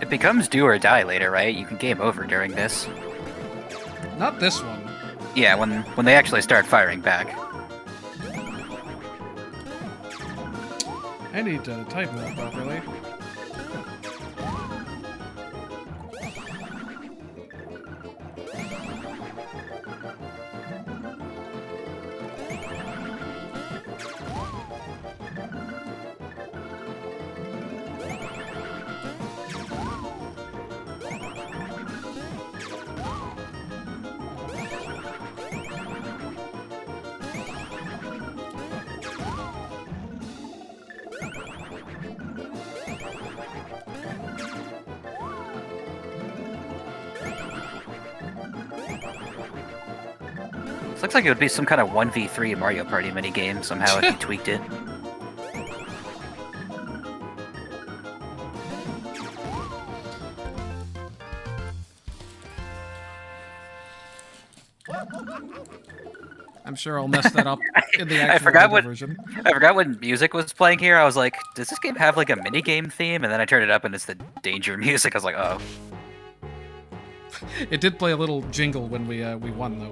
It becomes do or die later, right? You can game over during this. Not this one. Yeah, when they actually start firing back. I need to time that properly. This looks like it would be some kind of 1v3 Mario Party minigame somehow if you tweaked it. I'm sure I'll mess that up in the I actual forgot Vita what version. I forgot when music was playing here. I was like, does this game have like a minigame theme? And then I turned it up and it's the danger music. I was like, oh. It did play a little jingle when we won though,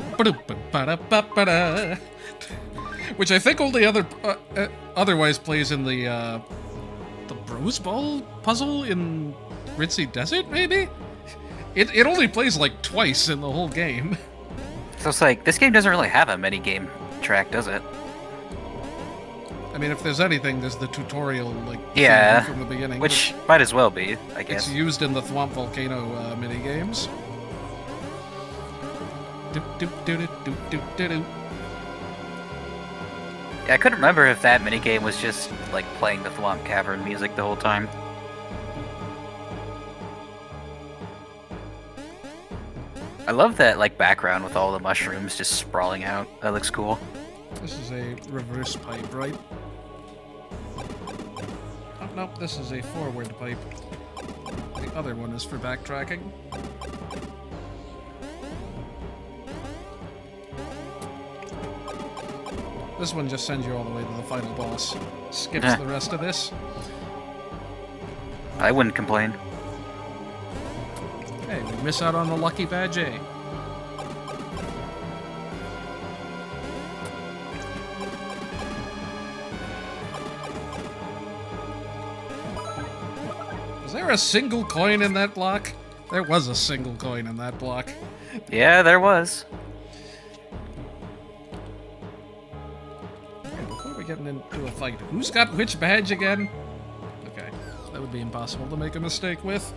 which I think only otherwise plays in the Bros Ball puzzle in Ritzy Desert. Maybe it only plays like twice in the whole game. So it's like, this game doesn't really have a minigame track, does it? I mean, if there's anything, there's the tutorial like Yeah, theme from the beginning, which might as well be, I guess. it's used in the Thwomp Volcano mini games. Yeah, I couldn't remember if that minigame was just like playing the Thwomp Cavern music the whole time. I love that like background with all the mushrooms just sprawling out. That looks cool. This is a reverse pipe, right? Oh, nope, this is a forward pipe. The other one is for backtracking. This one just sends you all the way to the final boss. Skips the rest of this. I wouldn't complain. Hey, we miss out on the lucky badge A. Was there a single coin in that block? There was a single coin in that block. Yeah, there was. Okay, before we get into a fight, who's got which badge again? Okay, that would be impossible to make a mistake with.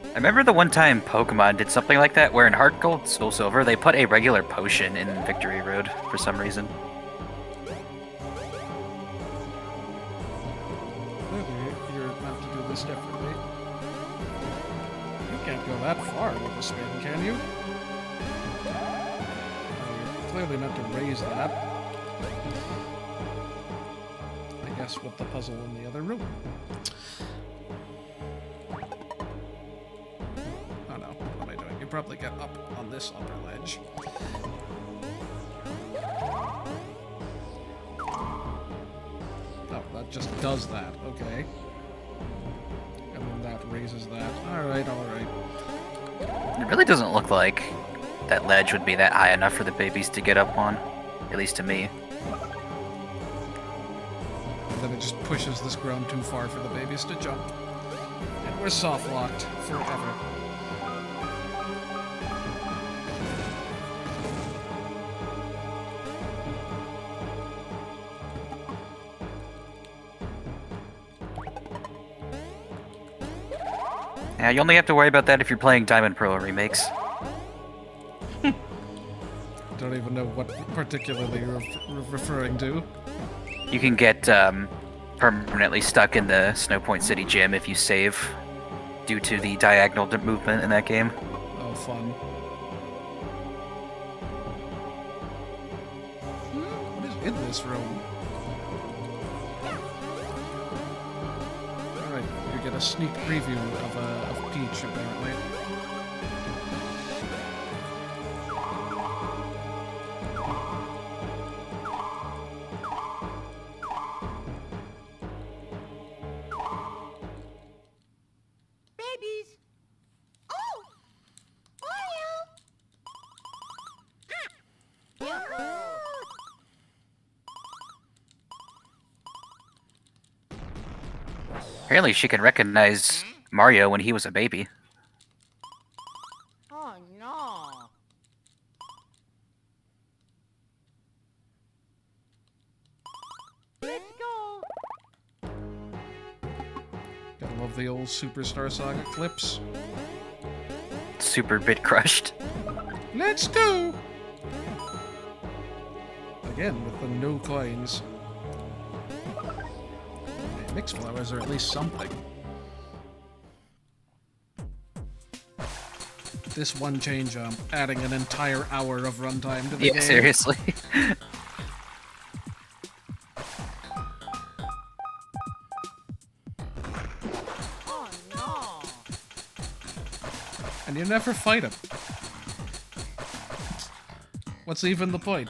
I remember the one time Pokemon did something like that, where in Heart Gold, Soul Silver, they put a regular potion in Victory Road for some reason. Clearly, you're meant to do this differently. You can't go that far with a spin, can you? You're clearly meant to raise that. I guess with the puzzle in the other room. Oh no, what am I doing? You probably get up on this upper ledge. Oh, that just does that, okay. And then that raises that. Alright, alright. It really doesn't look like that ledge would be that high enough for the babies to get up on, at least to me. And then it just pushes this ground too far for the babies to jump. And we're soft-locked forever. Yeah, you only have to worry about that if you're playing Diamond Pearl remakes. Don't even know what particularly you're referring to. You can get permanently stuck in the Snowpoint City gym if you save due to the diagonal movement in that game. Oh, fun. What is in this room? Alright, you get a sneak preview of Peach, apparently. Babies. Oh, Oreo. Apparently, she can recognize Mario when he was a baby. Oh no. Let's go. Gotta love the old Superstar Saga clips. Super bit crushed. Let's go! Again, with the no coins. Hey, mixed flowers are at least something. This one chain jump, adding an entire hour of runtime to the game. Yeah, seriously. Oh no. And you never fight him. What's even the point?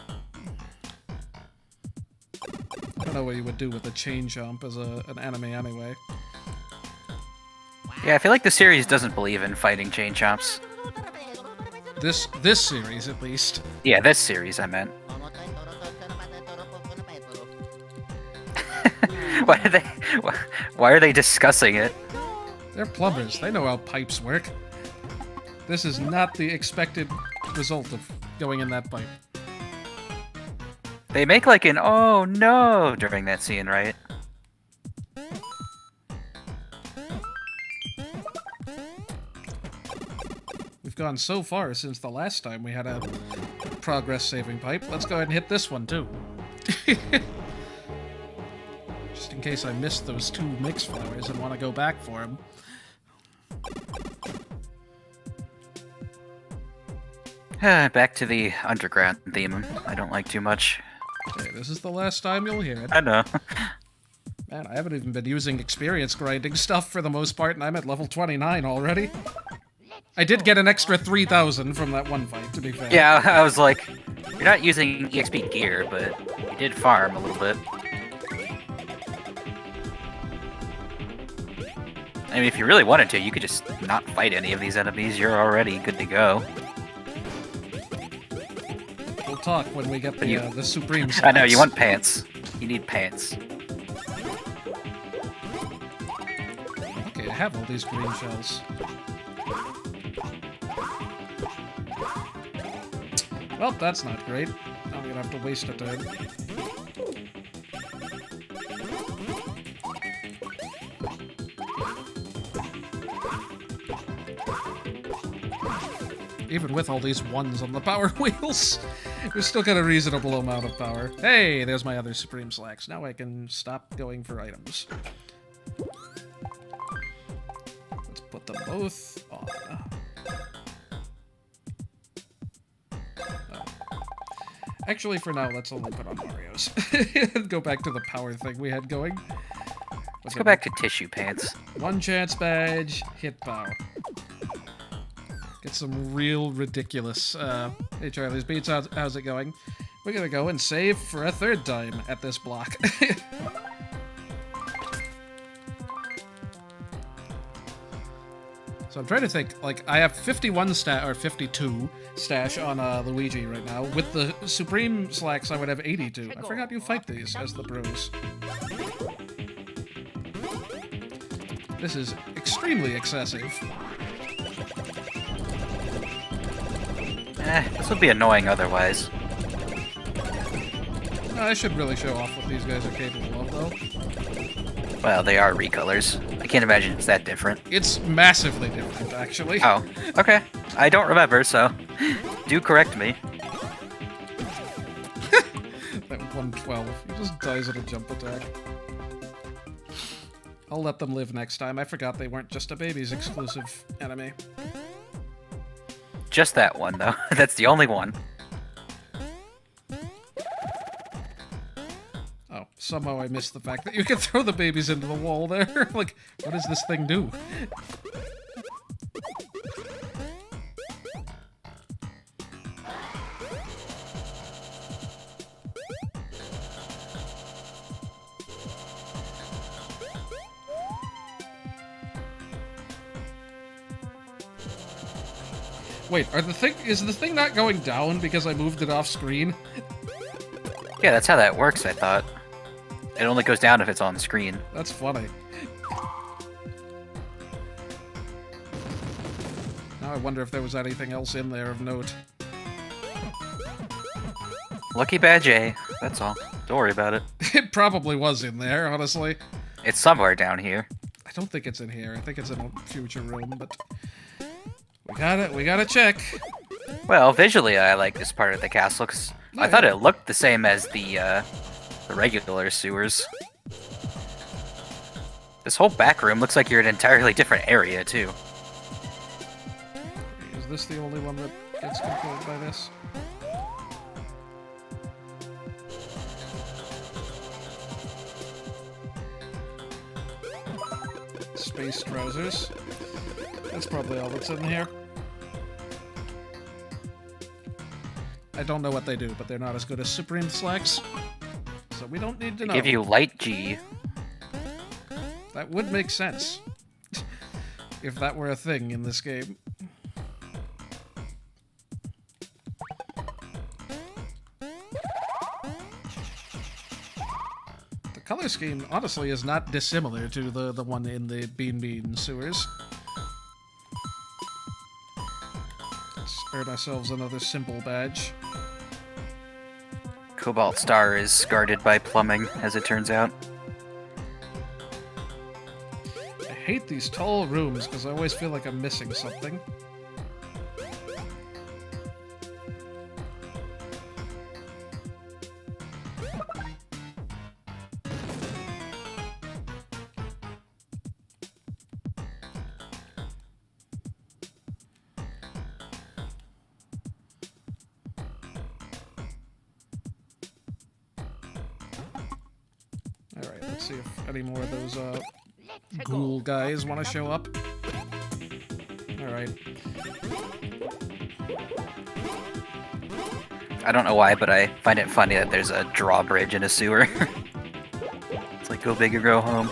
I don't know what you would do with a chain jump as an anime anyway. Yeah, I feel like the series doesn't believe in fighting chain chomps. This series, at least. Yeah, this series, I meant. Why are they discussing it? They're plumbers. They know how pipes work. This is not the expected result of going in that pipe. They make like an "oh no" during that scene, right? We've gone so far since the last time we had a progress-saving pipe. Let's go ahead and hit this one, too. Just in case I missed those two mix flowers and want to go back for them. Back to the underground theme. I don't like too much. Okay, this is the last time you'll hear it. I know. Man, I haven't even been using experience grinding stuff for the most part, and I'm at level 29 already. I did get an extra 3,000 from that one fight, to be fair. Yeah, I was like, you're not using EXP gear, but you did farm a little bit. I mean, if you really wanted to, you could just not fight any of these enemies. You're already good to go. We'll talk when we get the Supreme I slots. know, you want pants. You need pants. Okay, I have all these green shells. Well, that's not great. I'm gonna have to waste a turn. Even with all these ones on the power wheels, we've still got a reasonable amount of power. Hey, there's my other Supreme Slacks. Now I can stop going for items. Let's put them both on. Actually, for now, let's only put on Mario's. Go back to the power thing we had going. Let's go back to tissue pants. One chance badge, hit power. Get some real ridiculous. Hey, Charlie's Beats, how's it going? We're gonna go and save for a third time at this block. So I'm trying to think, like, I have 51 or 52 stash on Luigi right now. With the Supreme Slacks, I would have 82. I forgot you fight these as the bros. This is extremely excessive. This would be annoying otherwise. I should really show off what these guys are capable of, though. Well, they are recolors. I can't imagine it's that different. It's massively different, actually. Oh, okay. I don't remember, so do correct me. That would 112. He just dies at a jump attack. I'll let them live next time. I forgot they weren't just a baby's exclusive enemy. Just that one, though. That's the only one. Oh, somehow I missed the fact that you can throw the babies into the wall there. Like, what does this thing do? Wait, is the thing not going down because I moved it off screen? Yeah, that's how that works, I thought. It only goes down if it's on the screen. That's funny. Now I wonder if there was anything else in there of note. Lucky badge A, that's all. Don't worry about it. It probably was in there, honestly. It's somewhere down here. I don't think it's in here. I think it's in a future room, but... We gotta check. Well, visually I like this part of the castle, because I thought it looked the same as the regular sewers. This whole back room looks like you're in an entirely different area, too. Is this the only one that gets controlled by this? Space trousers. That's probably all that's in here. I don't know what they do, but they're not as good as Supreme Slacks. So we don't need to know. They give you light G. That would make sense. If that were a thing in this game. The color scheme, honestly, is not dissimilar to the one in the Bean sewers. Let's earn ourselves another simple badge. Cobalt Star is guarded by plumbing, as it turns out. I hate these tall rooms because I always feel like I'm missing something. Alright, let's see if any more of those ghoul guys want to show up. Alright. I don't know why, but I find it funny that there's a drawbridge in a sewer. It's like, go big or go home.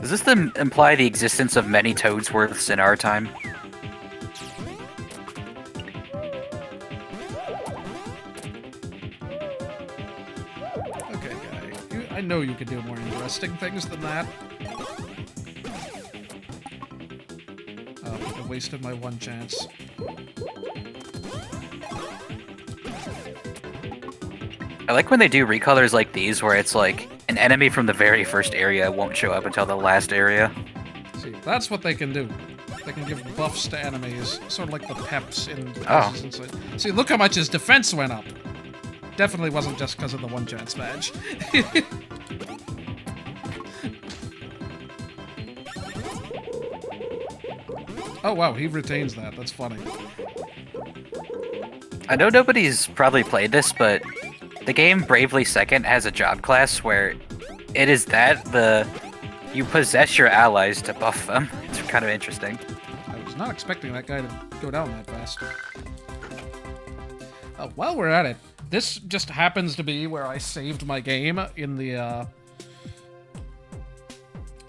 Does this then imply the existence of many Toadsworths in our time? Okay, guy. I know you can do more interesting things than that. Oh, I wasted my one chance. I like when they do recolors like these, where it's like, an enemy from the very first area won't show up until the last area. See, that's what they can do. They can give buffs to enemies, sort of like the peps in Oh. Inside. See, look how much his defense went up. Definitely wasn't just because of the one chance badge. Oh wow, he retains that. That's funny. I know nobody's probably played this, but the game Bravely Second has a job class where it is that you possess your allies to buff them. It's kind of interesting. I was not expecting that guy to go down that fast. While we're at it, this just happens to be where I saved my game in the, Let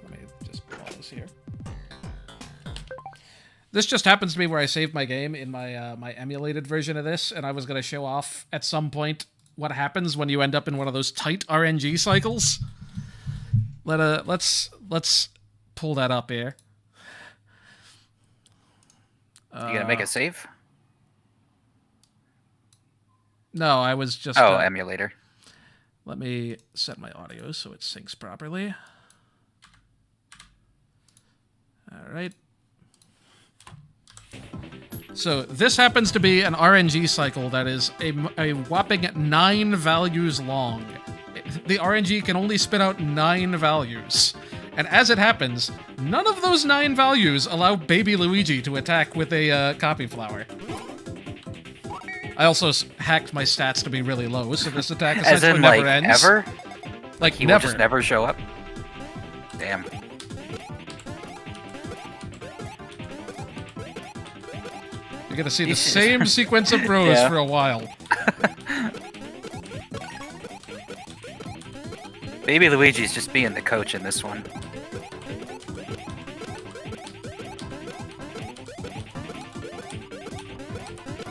me just pause here. This just happens to be where I saved my game in my my emulated version of this, and I was going to show off at some point what happens when you end up in one of those tight RNG cycles. Let's pull that up here. You gonna make a save? No, I was just... Oh, emulator. Let me set my audio so it syncs properly. All right. So this happens to be an RNG cycle that is a whopping 9 values long. The RNG can only spit out 9 values. And as it happens, none of those 9 values allow baby Luigi to attack with a copy flower. I also hacked my stats to be really low, so this attack essentially never ends. Ever? Like, He never. will just never show up? Damn. You're gonna see the same sequence of rows Yeah. for a while. Baby Luigi's just being the coach in this one.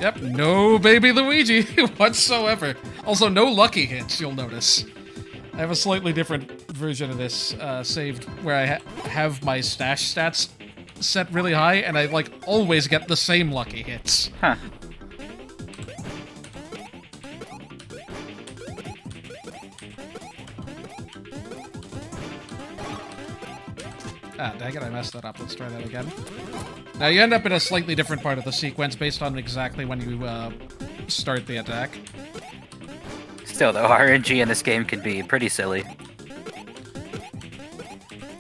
Yep, no baby Luigi whatsoever. Also, no lucky hits, you'll notice. I have a slightly different version of this saved where I have my stash stats set really high, and I, like, always get the same lucky hits. Huh. Ah, dang it, I messed that up. Let's try that again. Now, you end up in a slightly different part of the sequence based on exactly when you start the attack. Still, though, RNG in this game can be pretty silly.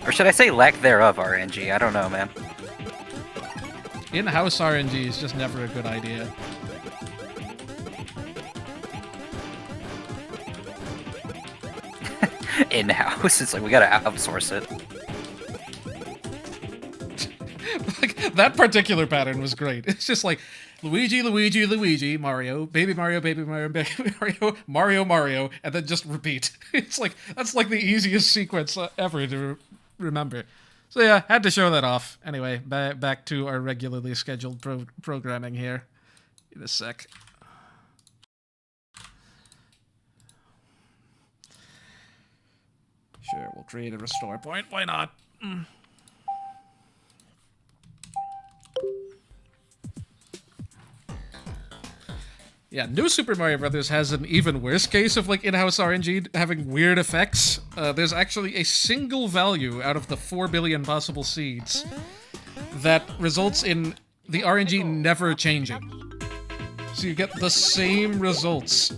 Or should I say lack thereof RNG? I don't know, man. In-house RNG is just never a good idea. In-house, it's like we gotta outsource it. Like, that particular pattern was great. It's just like, Luigi, Luigi, Luigi, Mario, baby Mario, baby Mario, baby Mario, Mario, Mario, and then just repeat. It's like, that's like the easiest sequence ever to remember. So yeah, had to show that off. Anyway, back to our regularly scheduled programming here. In a sec. Sure, we'll create a restore point. Why not? Yeah, New Super Mario Bros. Has an even worse case of, like, in-house RNG having weird effects. There's actually a single value out of the 4 billion possible seeds that results in the RNG never changing. So you get the same results,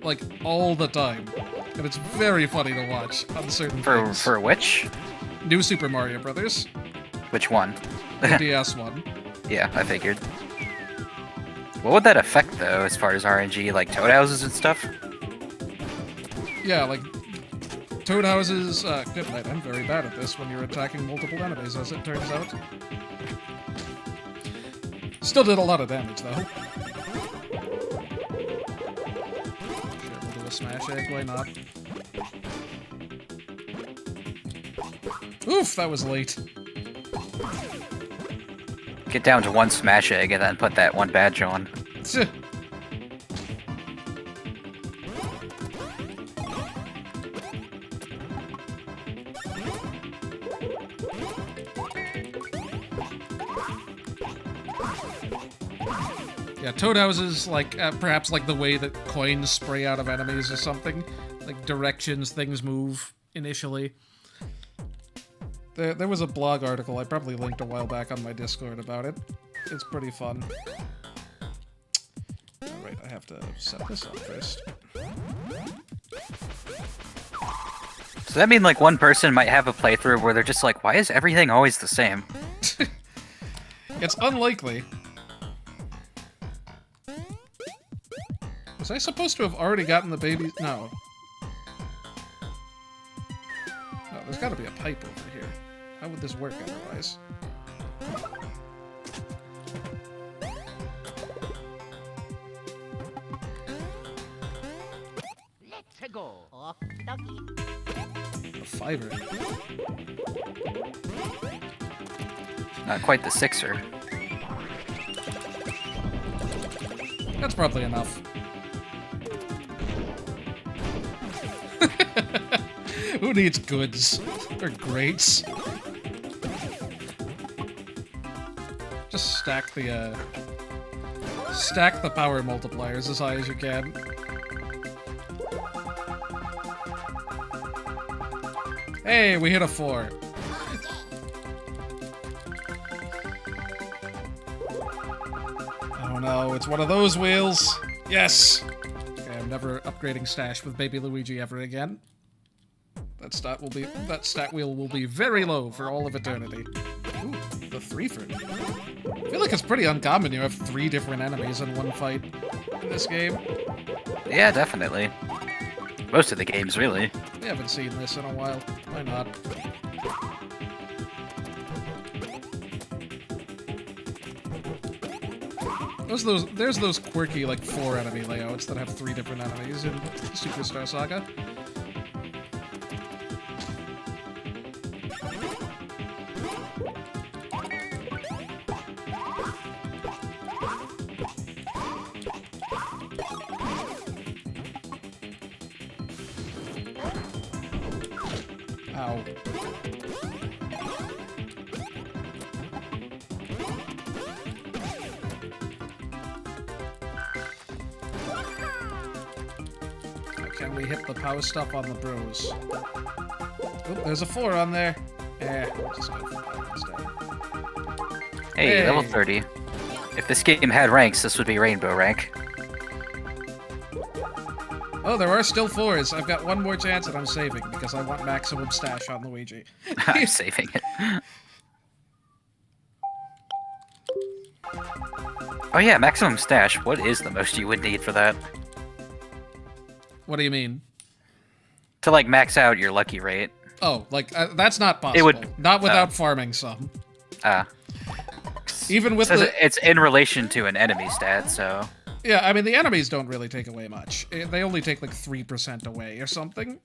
like, all the time. And it's very funny to watch on certain things. For which? New Super Mario Bros. Which one? The DS one. Yeah, I figured. What would that affect, though, as far as RNG, like toad houses and stuff? Yeah, like, toad houses, good night, I'm very bad at this when you're attacking multiple enemies, as it turns out. Still did a lot of damage, though. Sure, we'll do a smash egg, why not? Oof, that was late. Get down to 1 smash egg and then put that 1 badge on. Yeah, toad houses, like, perhaps like the way that coins spray out of enemies or something. Like, directions things move initially. There was a blog article I probably linked a while back on my Discord about it. It's pretty fun. Alright, I have to set this up first. Does that mean, like, one person might have a playthrough where they're just like, why is everything always the same? It's unlikely. Was I supposed to have already gotten the baby? No. No, there's gotta be a pipe over here. How would this work otherwise? Let's go. Off ducky. A fiver. Not quite the 6er. That's probably enough. Who needs goods? Or grades? Just stack the power multipliers as high as you can. Hey, we hit a 4. no, it's one of those wheels. Yes! Okay, I'm never upgrading Stash with Baby Luigi ever again. That stat wheel will be very low for all of eternity. Ooh, the 3 fruit. I feel like it's pretty uncommon you have 3 different enemies in one fight in this game. Yeah, definitely. Most of the games, really. We haven't seen this in a while. Why not? There's those quirky, like, 4 enemy layouts that have 3 different enemies in Superstar Saga. Ow. Can we hit the power stuff on the bros? Oh, there's a 4 on there. We'll just go for that instead. Hey, level 30. If this game had ranks, this would be Rainbow rank. Oh, there are still 4s. I've got one more chance and I'm saving because I want maximum stash on Luigi. I'm saving it. Oh yeah, maximum stash. What is the most you would need for that? What do you mean? To, like, max out your lucky rate. Oh, like, that's not possible. It would... Not without farming some. Even with It's in relation to an enemy stat, so... Yeah, I mean, the enemies don't really take away much. They only take, like, 3% away or something.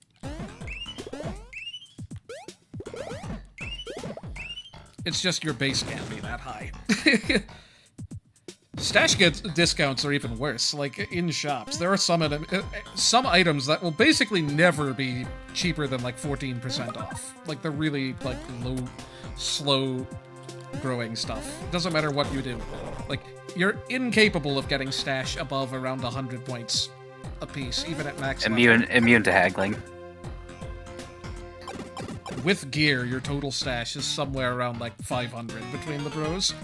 It's just your base can't be that high. Stash discounts are even worse. Like, in shops, there are some items that will basically never be cheaper than, like, 14% off. Like, they're really, like, low, slow growing stuff. It doesn't matter what you do. Like, you're incapable of getting stash above around 100 points a piece, even at max level. Immune to haggling. With gear, your total stash is somewhere around, like, 500 between the bros.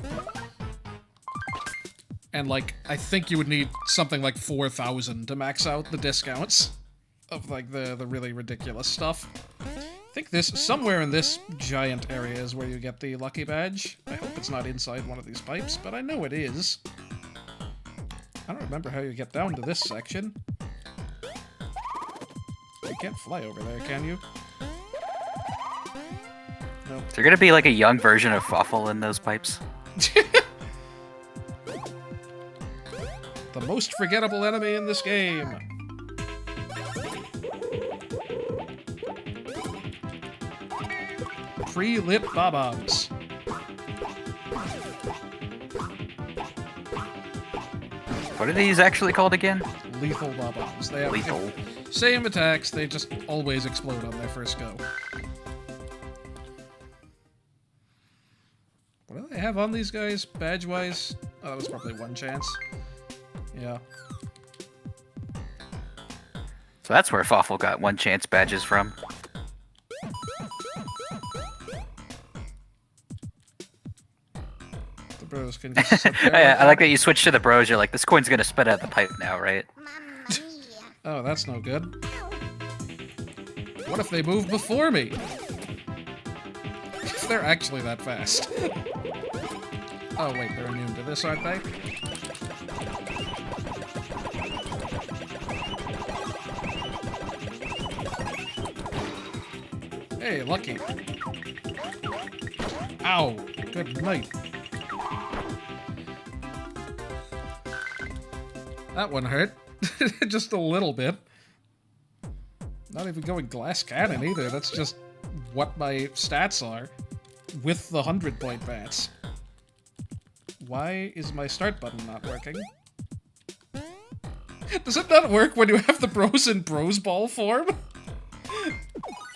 And, like, I think you would need something like 4,000 to max out the discounts of, like, the really ridiculous stuff. I think somewhere in this giant area is where you get the lucky badge. I hope it's not inside one of these pipes, but I know it is. I don't remember how you get down to this section. You can't fly over there, can you? No. Is there gonna be, like, a young version of Fawful in those pipes? The most forgettable enemy in this game. Pre-lit bob-ombs. What are these actually called again? Lethal bob-ombs. They have Lethal. Same attacks, they just always explode on their first go. What do they have on these guys, badge-wise? Oh, that was probably one chance. Yeah. So that's where Fawful got one chance badges from. The bros can just sit there. Yeah, I like that you switched to the bros. You're like, this coin's gonna spit out the pipe now, right? Oh, that's no good. What if they move before me? If they're actually that fast. Oh wait, they're immune to this, aren't they? Hey, lucky. Ow! Good night. That one hurt. Just a little bit. Not even going glass cannon either. That's just what my stats are. With the 100-point bats. Why is my start button not working? Does it not work when you have the bros in bros ball form?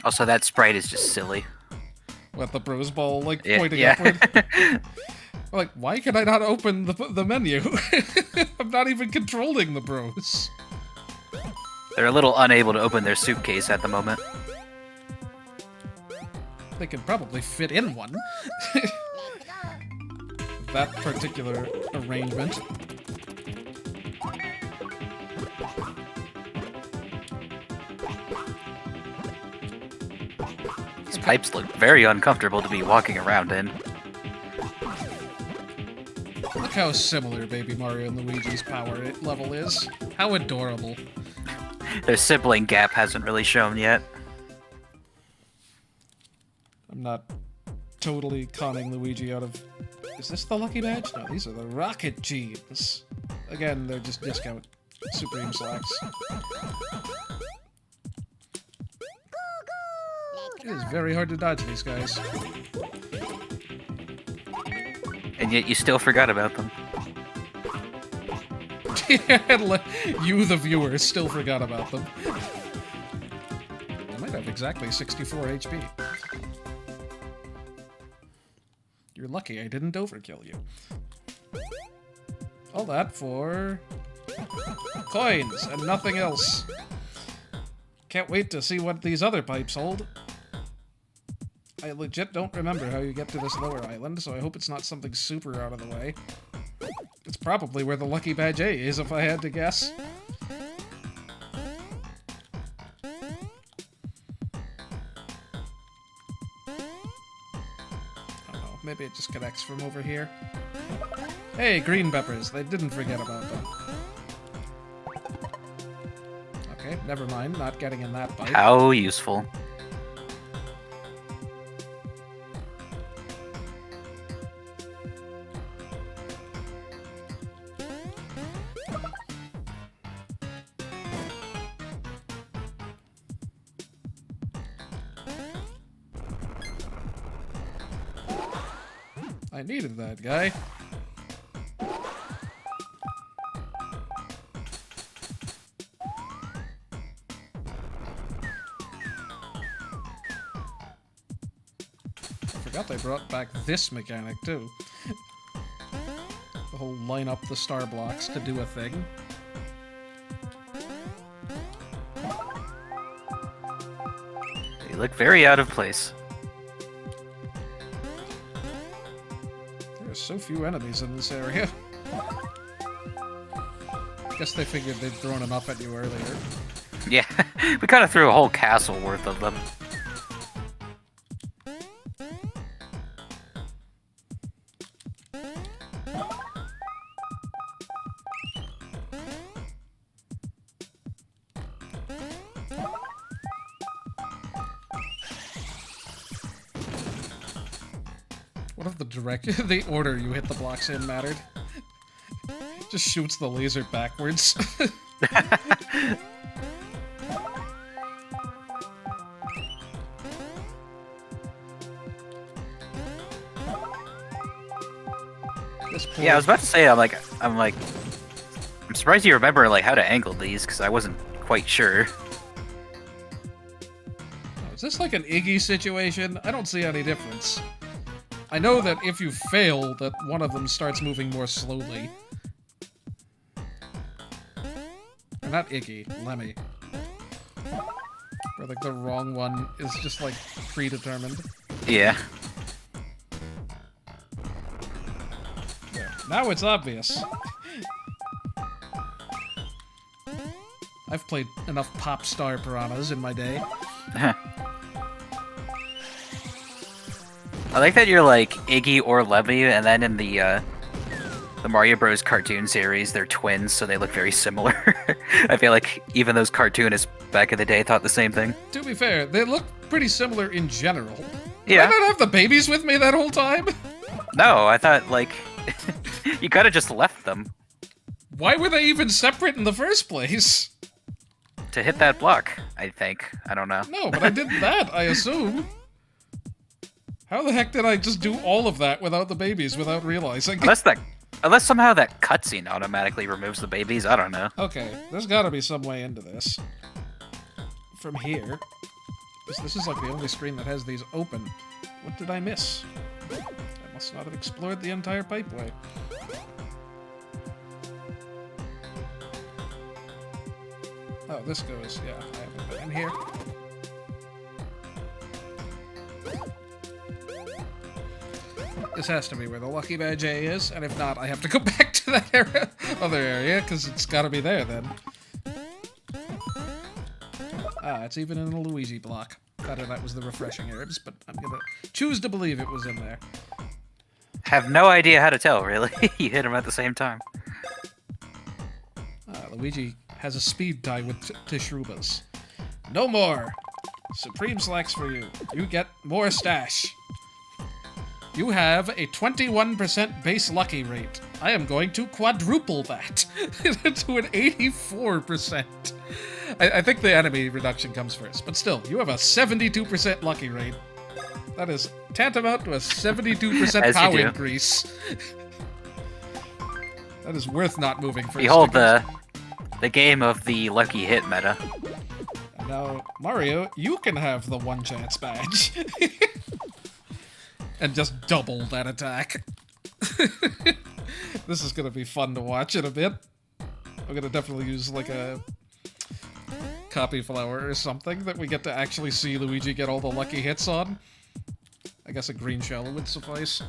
Also, that sprite is just silly. What, the bros ball, like, Yeah, pointing yeah. upward? Like, why can I not open the menu? I'm not even controlling the bros. They're a little unable to open their suitcase at the moment. They could probably fit in one. That particular arrangement. These pipes look very uncomfortable to be walking around in. Look how similar Baby Mario and Luigi's power level is. How adorable. Their sibling gap hasn't really shown yet. I'm not totally conning Luigi out of... Is this the lucky badge? No, these are the rocket jeans. Again, they're just discount Supreme slacks. It is very hard to dodge these guys. And yet you still forgot about them. You, the viewer, still forgot about them. I might have exactly 64 HP. You're lucky I didn't overkill you. All that for... coins and nothing else. Can't wait to see what these other pipes hold. I legit don't remember how you get to this lower island, so I hope it's not something super out of the way. It's probably where the Lucky Badge A is, if I had to guess. Oh no, maybe it just connects from over here. Hey, green peppers, they didn't forget about them. Okay, never mind, not getting in that bite. How useful. I needed that guy. I forgot they brought back this mechanic too. The whole line up the star blocks to do a thing. They look very out of place. There's so few enemies in this area. Guess they figured they'd thrown enough at you earlier. Yeah, we kind of threw a whole castle worth of them. What if the order you hit the blocks in mattered? Just shoots the laser backwards. Yeah, I was about to say, I'm surprised you remember like how to angle these, because I wasn't quite sure. Oh, is this like an Iggy situation? I don't see any difference. I know that if you fail, that one of them starts moving more slowly. Or not Iggy, Lemmy. Where like the wrong one is just like predetermined. Yeah. There. Now it's obvious. I've played enough pop star piranhas in my day. I like that you're like Iggy or Lemmy, and then in the Mario Bros. Cartoon series, they're twins, so they look very similar. I feel like even those cartoonists back in the day thought the same thing. To be fair, they look pretty similar in general. Yeah. Did I not have the babies with me that whole time? No, I thought, like, you could have just left them. Why were they even separate in the first place? To hit that block, I think. I don't know. No, but I did that, I assume. How the heck did I just do all of that without the babies, without realizing? Unless somehow that cutscene automatically removes the babies, I don't know. Okay, there's gotta be some way into this. From here. This is like the only screen that has these open. What did I miss? I must not have explored the entire pipeway. Oh, this goes, yeah, I haven't been in here. This has to be where the Lucky Badge A is, and if not, I have to go back to that other area, because it's gotta be there then. Ah, it's even in the Luigi block. Thought that was the refreshing herbs, but I'm gonna choose to believe it was in there. Have no idea how to tell, really. You hit them at the same time. Luigi has a speed tie with to Shroobs. No more! Supreme Slacks for you. You get more stash. You have a 21% base lucky rate. I am going to quadruple that to an 84%. I think the enemy reduction comes first, but still, you have a 72% lucky rate. That is tantamount to a 72% power increase. That is worth not moving for Behold the game of the lucky hit meta. And now, Mario, you can have the one chance badge. And just double that attack. This is gonna be fun to watch in a bit. I'm gonna definitely use like a copy flower or something that we get to actually see Luigi get all the lucky hits on. I guess a green shell would suffice.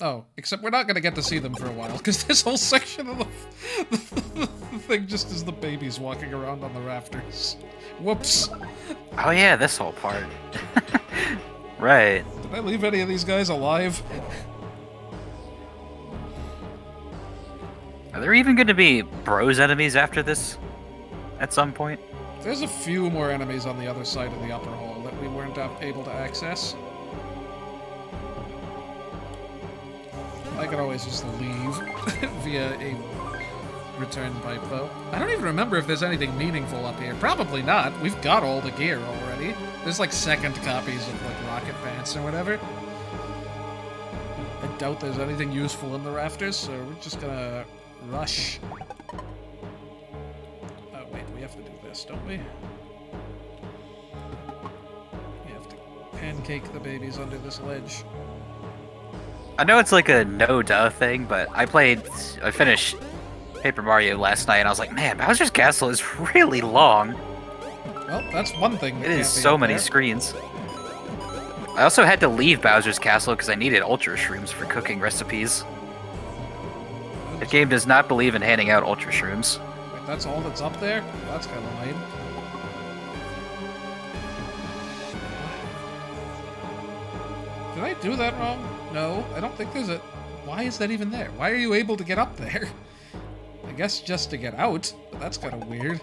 Oh, except we're not gonna get to see them for a while, because this whole section of the thing just is the babies walking around on the rafters. Whoops. Oh yeah, this whole part. Right. Did I leave any of these guys alive? Are there even going to be bros enemies after this? At some point? There's a few more enemies on the other side of the upper hall that we weren't able to access. I could always just leave via a return pipe, though. I don't even remember if there's anything meaningful up here. Probably not. We've got all the gear already. There's like second copies of like rocket pants or whatever. I doubt there's anything useful in the rafters, so we're just gonna rush. Oh wait, we have to do this, don't we? We have to pancake the babies under this ledge. I know it's like a no-duh thing, but I finished Paper Mario last night, and I was like, man, Bowser's Castle is really long. Well, that's one thing. It is so many screens. I also had to leave Bowser's Castle because I needed Ultra Shrooms for cooking recipes. The game does not believe in handing out Ultra Shrooms. Wait, that's all that's up there? That's kind of lame. Did I do that wrong? No, I don't think there's a... Why is that even there? Why are you able to get up there? I guess just to get out, but that's kind of weird.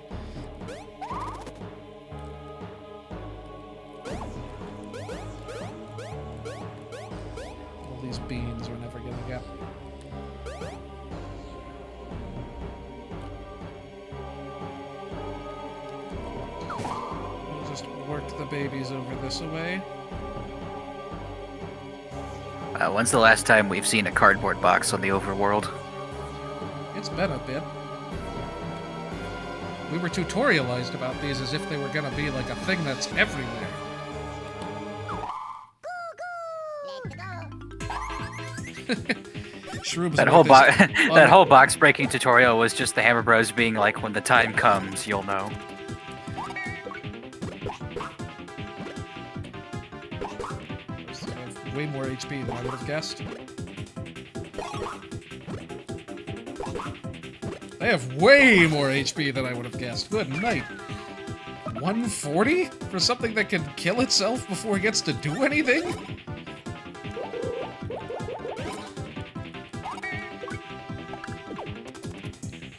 All these beans we're never gonna get. We'll just work the babies over this away. When's the last time we've seen a cardboard box on the overworld? It's been a bit. We were tutorialized about these as if they were gonna be like a thing that's everywhere. Shroobs That whole box breaking tutorial was just the Hammer Bros being like, when the time comes, you'll know. Way more HP than I would have guessed. They have way more HP than I would have guessed. Good night. 140? For something that can kill itself before it gets to do anything?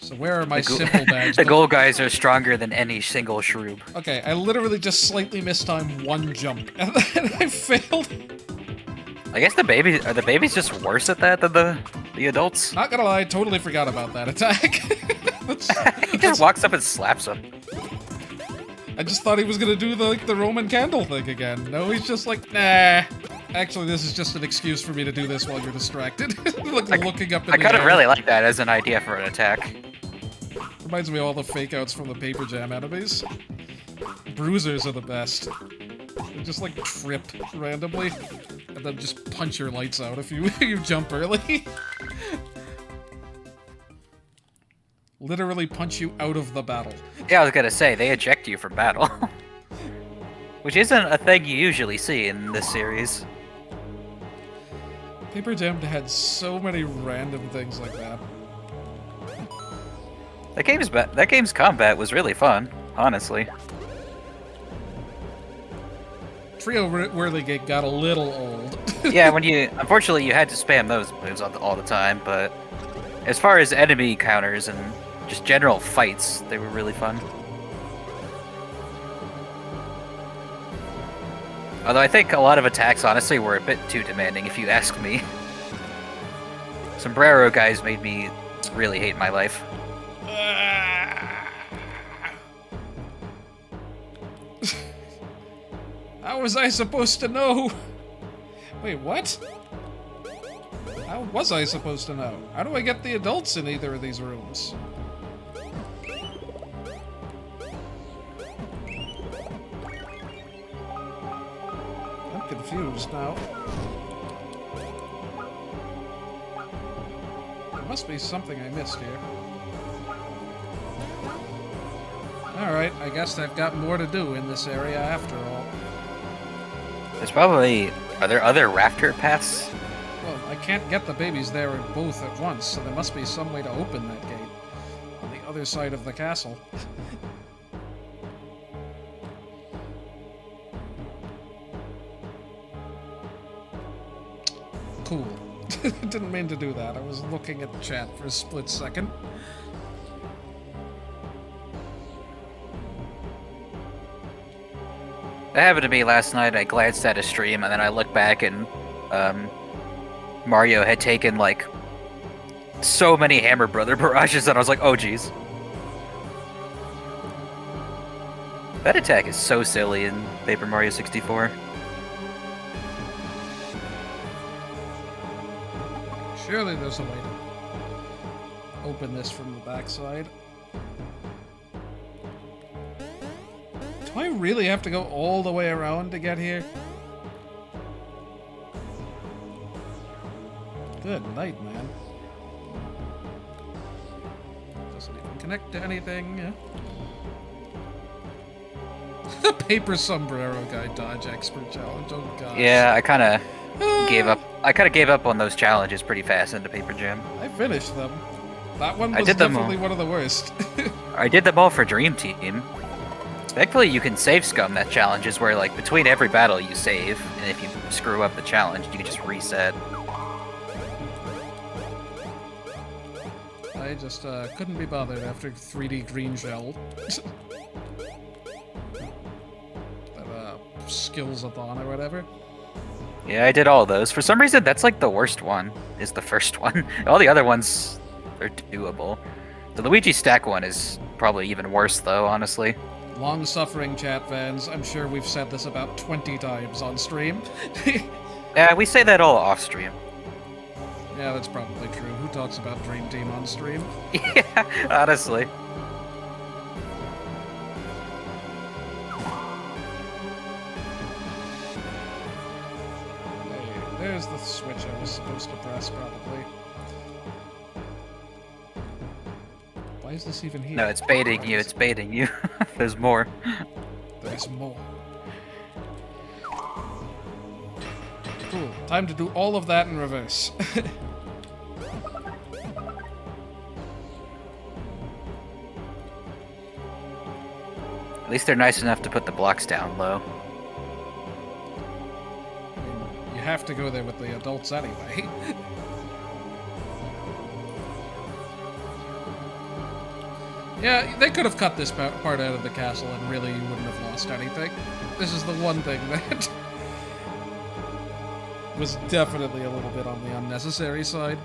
So where are my simple bags? The gold guys are stronger than any single Shroob. Okay, I literally just slightly mistimed one jump, and then I failed. I guess the babies just worse at that than the adults? Not gonna lie, totally forgot about that attack. He just walks up and slaps him. I just thought he was gonna do the Roman candle thing again. No, he's just like, nah. Actually, this is just an excuse for me to do this while you're distracted. Like looking up in the I kind of air. really like that as an idea for an attack. Reminds me of all the fake outs from the Paper Jam enemies. Bruisers are the best. They just like trip randomly, and then just punch your lights out if you you jump early. Literally punch you out of the battle. Yeah, I was gonna say, they eject you from battle. Which isn't a thing you usually see in this series. Paper Jam had so many random things like that. That game's combat was really fun, honestly. Trio Whirligig got a little old. Yeah, unfortunately you had to spam those moves all the time, but as far as enemy counters and just general fights, they were really fun. Although I think a lot of attacks, honestly, were a bit too demanding, if you ask me. Sombrero guys made me really hate my life. How was I supposed to know? Wait, what? How was I supposed to know? How do I get the adults in either of these rooms? I'm confused now. There must be something I missed here. Alright, I guess I've got more to do in this area after all. There's probably... Are there other rafter paths? Well, I can't get the babies there both at once, so there must be some way to open that gate. On the other side of the castle. Cool. Didn't mean to do that. I was looking at the chat for a split second. That happened to me last night. I glanced at a stream and then I looked back and Mario had taken like so many Hammer Brother barrages that I was like, oh geez. That attack is so silly in Paper Mario 64. Surely there's a way to open this from the backside. Do I really have to go all the way around to get here? Good night, man. Doesn't even connect to anything. Yeah. The paper sombrero guy dodge expert challenge. Oh god. Yeah, I kind of gave up. I kind of gave up on those challenges pretty fast into Paper Jam. I finished them. That one I was did them definitely all. one of the worst. I did them all for Dream Team. Thankfully, you can save scum that challenges where, like, between every battle you save, and if you screw up the challenge, you can just reset. I just couldn't be bothered after 3D Green Shell. That skills-a-thon or whatever. Yeah, I did all those. For some reason, that's like the worst one, is the first one. All the other ones are doable. The Luigi stack one is probably even worse, though, honestly. Long-suffering chat fans, I'm sure we've said this about 20 times on stream. Yeah, we say that all off-stream. Yeah, that's probably true. Who talks about Dream Team on stream? Yeah, honestly. Hey, there's the switch I was supposed to press, probably. Why is this even here? No, it's baiting you, it's baiting you. There's more. There's more. Cool. Time to do all of that in reverse. At least they're nice enough to put the blocks down low. I mean, you have to go there with the adults anyway. Yeah, they could have cut this part out of the castle and really you wouldn't have lost anything. This is the one thing that was definitely a little bit on the unnecessary side.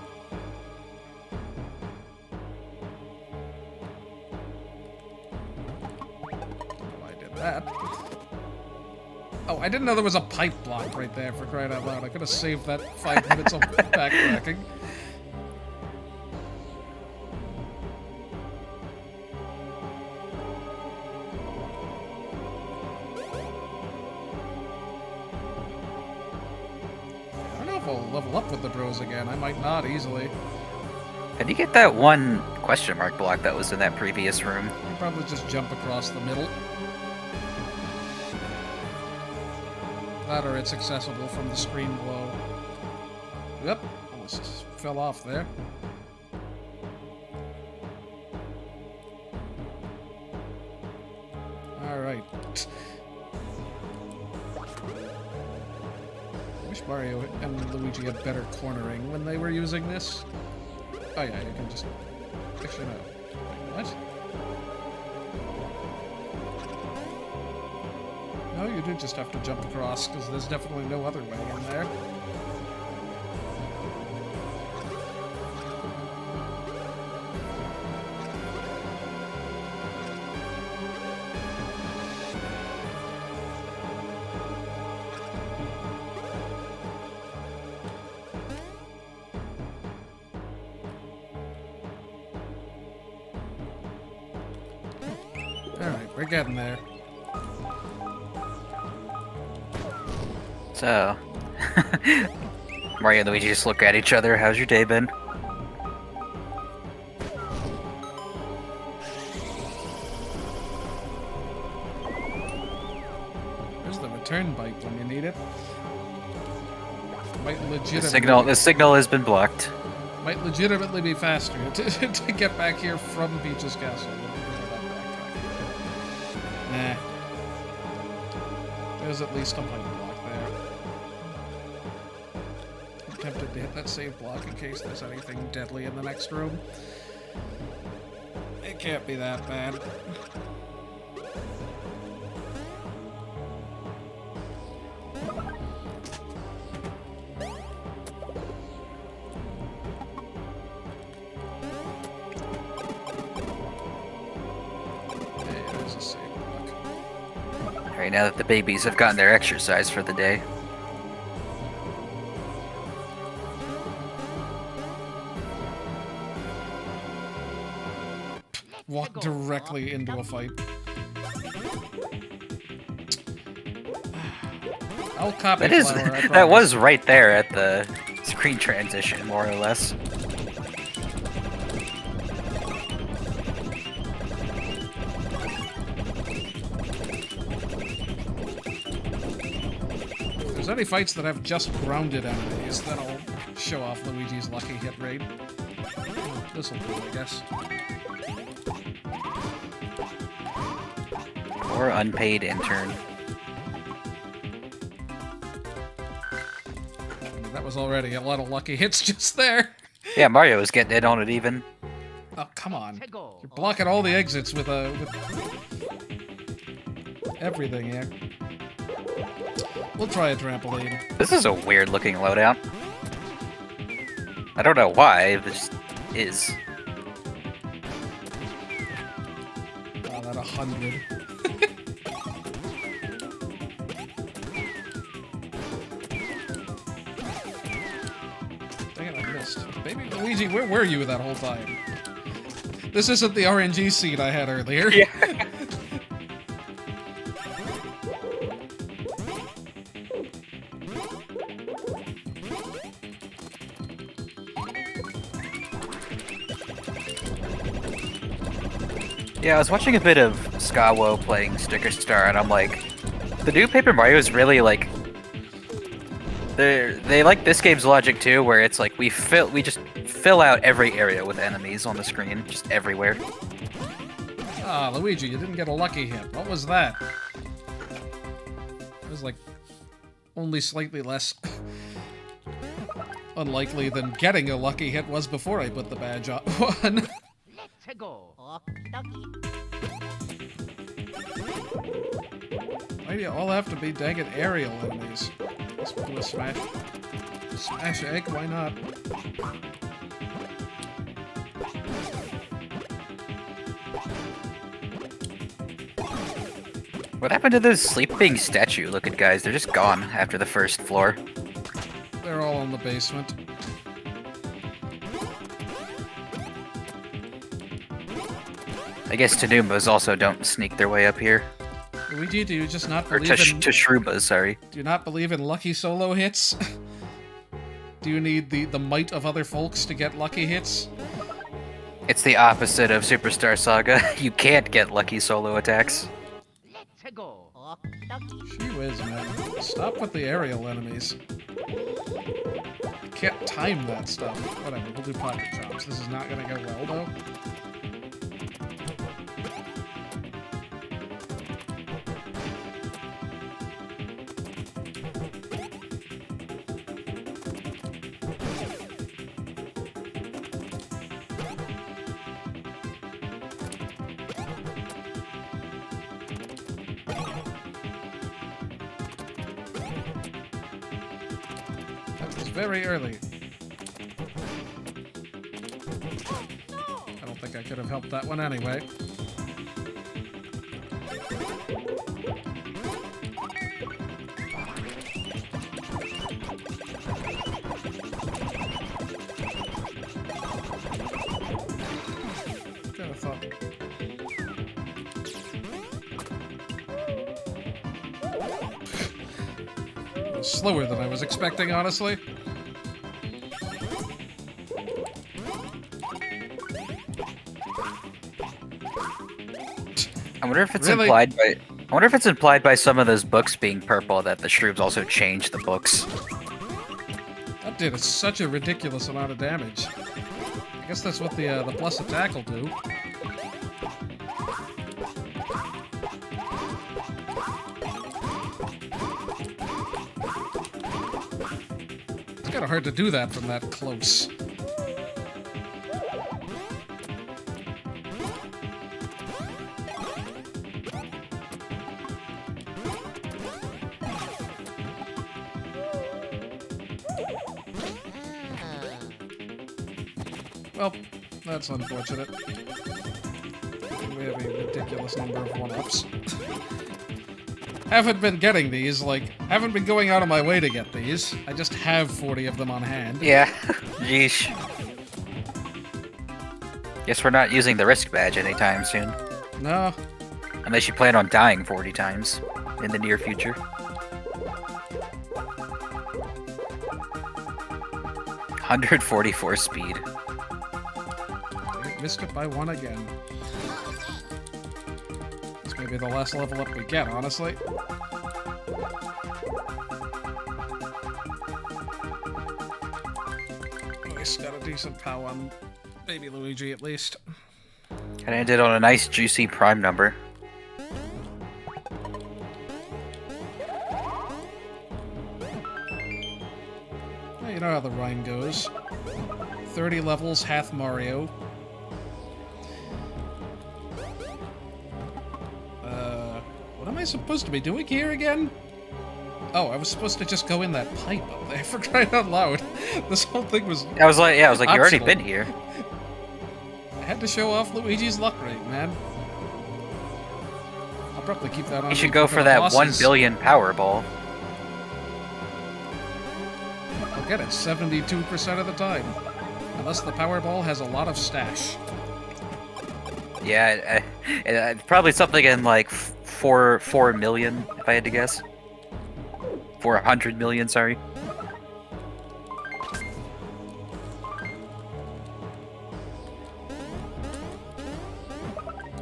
Oh, I did that. Oh, I didn't know there was a pipe block right there, for crying out loud. I could have saved that 5 minutes of backtracking. I'll level up with the bros again. I might not easily. How'd you get that one question mark block that was in that previous room? I'll probably just jump across the middle. That or it's accessible from the screen below. Yep, almost fell off there. Alright. I wish Mario and Luigi had better cornering when they were using this. Oh yeah, you can just... Actually, no. Wait, what? No, you do just have to jump across, because there's definitely no other way in there. Alright, we're getting there. So, Mario and Luigi just look at each other. How's your day been? There's the return bike when you need it. Might legitimately... The signal has been blocked. Might legitimately be faster to get back here from Peach's Castle. Nah. There's at least a pipe block there. I'm tempted to hit that save block in case there's anything deadly in the next room. It can't be that bad. Alright, now that the babies have gotten their exercise for the day. Walk directly into a fight. I'll copy Flower, I That promise. was right there at the screen transition, more or less. If there's any fights that have just grounded enemies, that'll show off Luigi's lucky hit rate. This'll do, I guess. Or unpaid intern. That was already a lot of lucky hits just there. Yeah, Mario was getting in on it even. Oh, come on. You're blocking all the exits with everything here. We'll try a trampoline. This is a weird looking loadout. I don't know why, it just is. Oh, that 100. Dang it, I missed. Baby Luigi, where were you that whole time? This isn't the RNG scene I had earlier. Yeah. Yeah, I was watching a bit of Skawo playing Sticker Star, and I'm like, the new Paper Mario is really like, they like this game's logic too, where it's like we just fill out every area with enemies on the screen, just everywhere. Ah, Luigi, you didn't get a lucky hit. What was that? It was like only slightly less unlikely than getting a lucky hit was before I put the badge on. Let's go. Why do you all have to be dang it aerial enemies? Let's do a smash. Smash egg, why not? What happened to those sleeping statue looking guys? They're just gone after the first floor. They're all in the basement. I guess Tanumbas also don't sneak their way up here. Luigi, do you just not Or believe in... to Shroobas, sorry. Do you not believe in lucky solo hits? Do you need the might of other folks to get lucky hits? It's the opposite of Superstar Saga. You can't get lucky solo attacks. Let's go. Gee whiz, man. Stop with the aerial enemies. Can't time that stuff. Whatever, we'll do pocket chops. This is not gonna go well, though. Very early. I don't think I could have helped that one anyway. Kind of thought. It was slower than I was expecting, honestly. I wonder if it's implied by. I wonder if it's implied by some of those books being purple that the Shroobs also changed the books. That did such a ridiculous amount of damage. I guess that's what the plus attack will do. It's kind of hard to do that from that close. Well, that's unfortunate. We have a ridiculous number of one-ups. Haven't been getting these, like, haven't been going out of my way to get these. I just have 40 of them on hand. Yeah. Yeesh. Guess we're not using the risk badge anytime soon. No. Unless you plan on dying 40 times in the near future. 144 speed. Missed it by one again. This may be the last level up we get, honestly. At least got a decent POW on baby Luigi, at least. And ended on a nice juicy prime number. Well, you know how the rhyme goes. 30 levels, half Mario. What am I supposed to be doing here again? Oh, I was supposed to just go in that pipe up there, for crying out loud. This whole thing was... I was like, you already optional. been here. I had to show off Luigi's luck rate, man. I'll probably keep that on. You should go for that 1 billion Powerball. I'll get it 72% of the time. Unless the Powerball has a lot of stash. Yeah, probably something in like 4 million, if I had to guess. 400 million, sorry.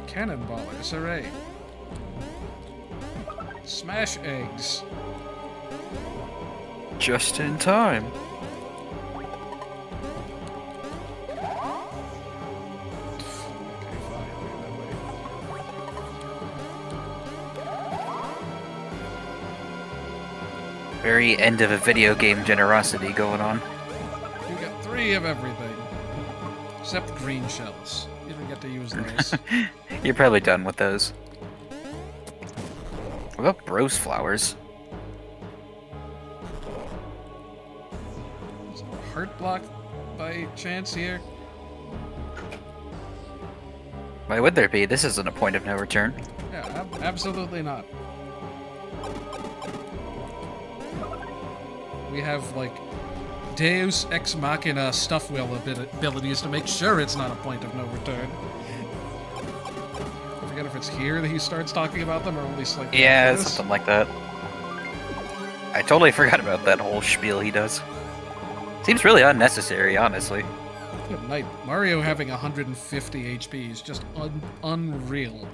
Cannonballers, hooray. Smash eggs. Just in time. Very end of a video game generosity going on. You got 3 of everything. Except green shells. You didn't get to use those. You're probably done with those. What about Bros flowers? Is there a heart block by chance here? Why would there be? This isn't a point of no return. Yeah, absolutely not. We have, like, Deus Ex Machina stuff wheel abilities to make sure it's not a point of no return. I forget if it's here that he starts talking about them or only slightly. Yeah, something like that. I totally forgot about that whole spiel he does. Seems really unnecessary, honestly. Good night. Mario having 150 HP is just unreal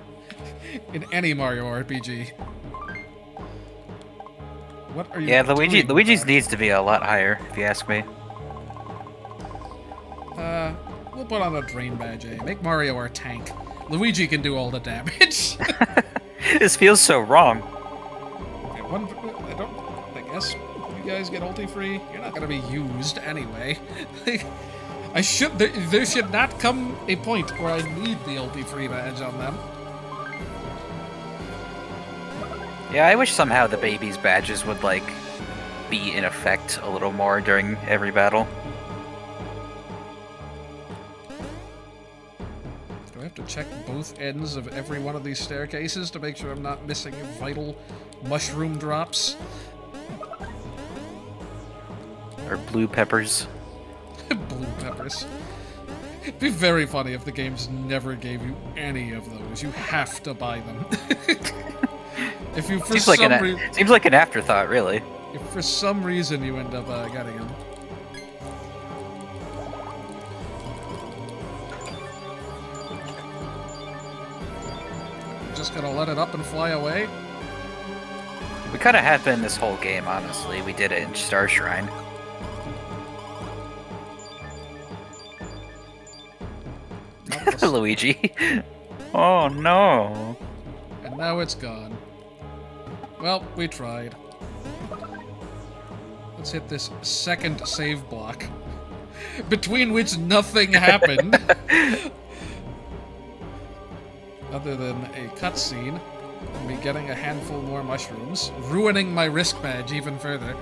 in any Mario RPG. What are you Yeah, doing Luigi's there? needs to be a lot higher, if you ask me. We'll put on a Drain Badge A. Make Mario our tank. Luigi can do all the damage. This feels so wrong. Okay, I guess you guys get ulti free. You're not gonna be used anyway. There should not come a point where I need the ulti free badge on them. Yeah, I wish somehow the baby's badges would, like, be in effect a little more during every battle. Do I have to check both ends of every one of these staircases to make sure I'm not missing vital mushroom drops? Or blue peppers. Blue peppers. It'd be very funny if the games never gave you any of those. You have to buy them. If you for Seems like an afterthought, really. If for some reason you end up getting them. Just gonna let it up and fly away? We kind of have been this whole game, honestly. We did it in Star Shrine. Luigi. Oh no. And now it's gone. Well, we tried. Let's hit this second save block, between which nothing happened. Other than a cutscene, and me getting a handful more mushrooms, ruining my risk badge even further.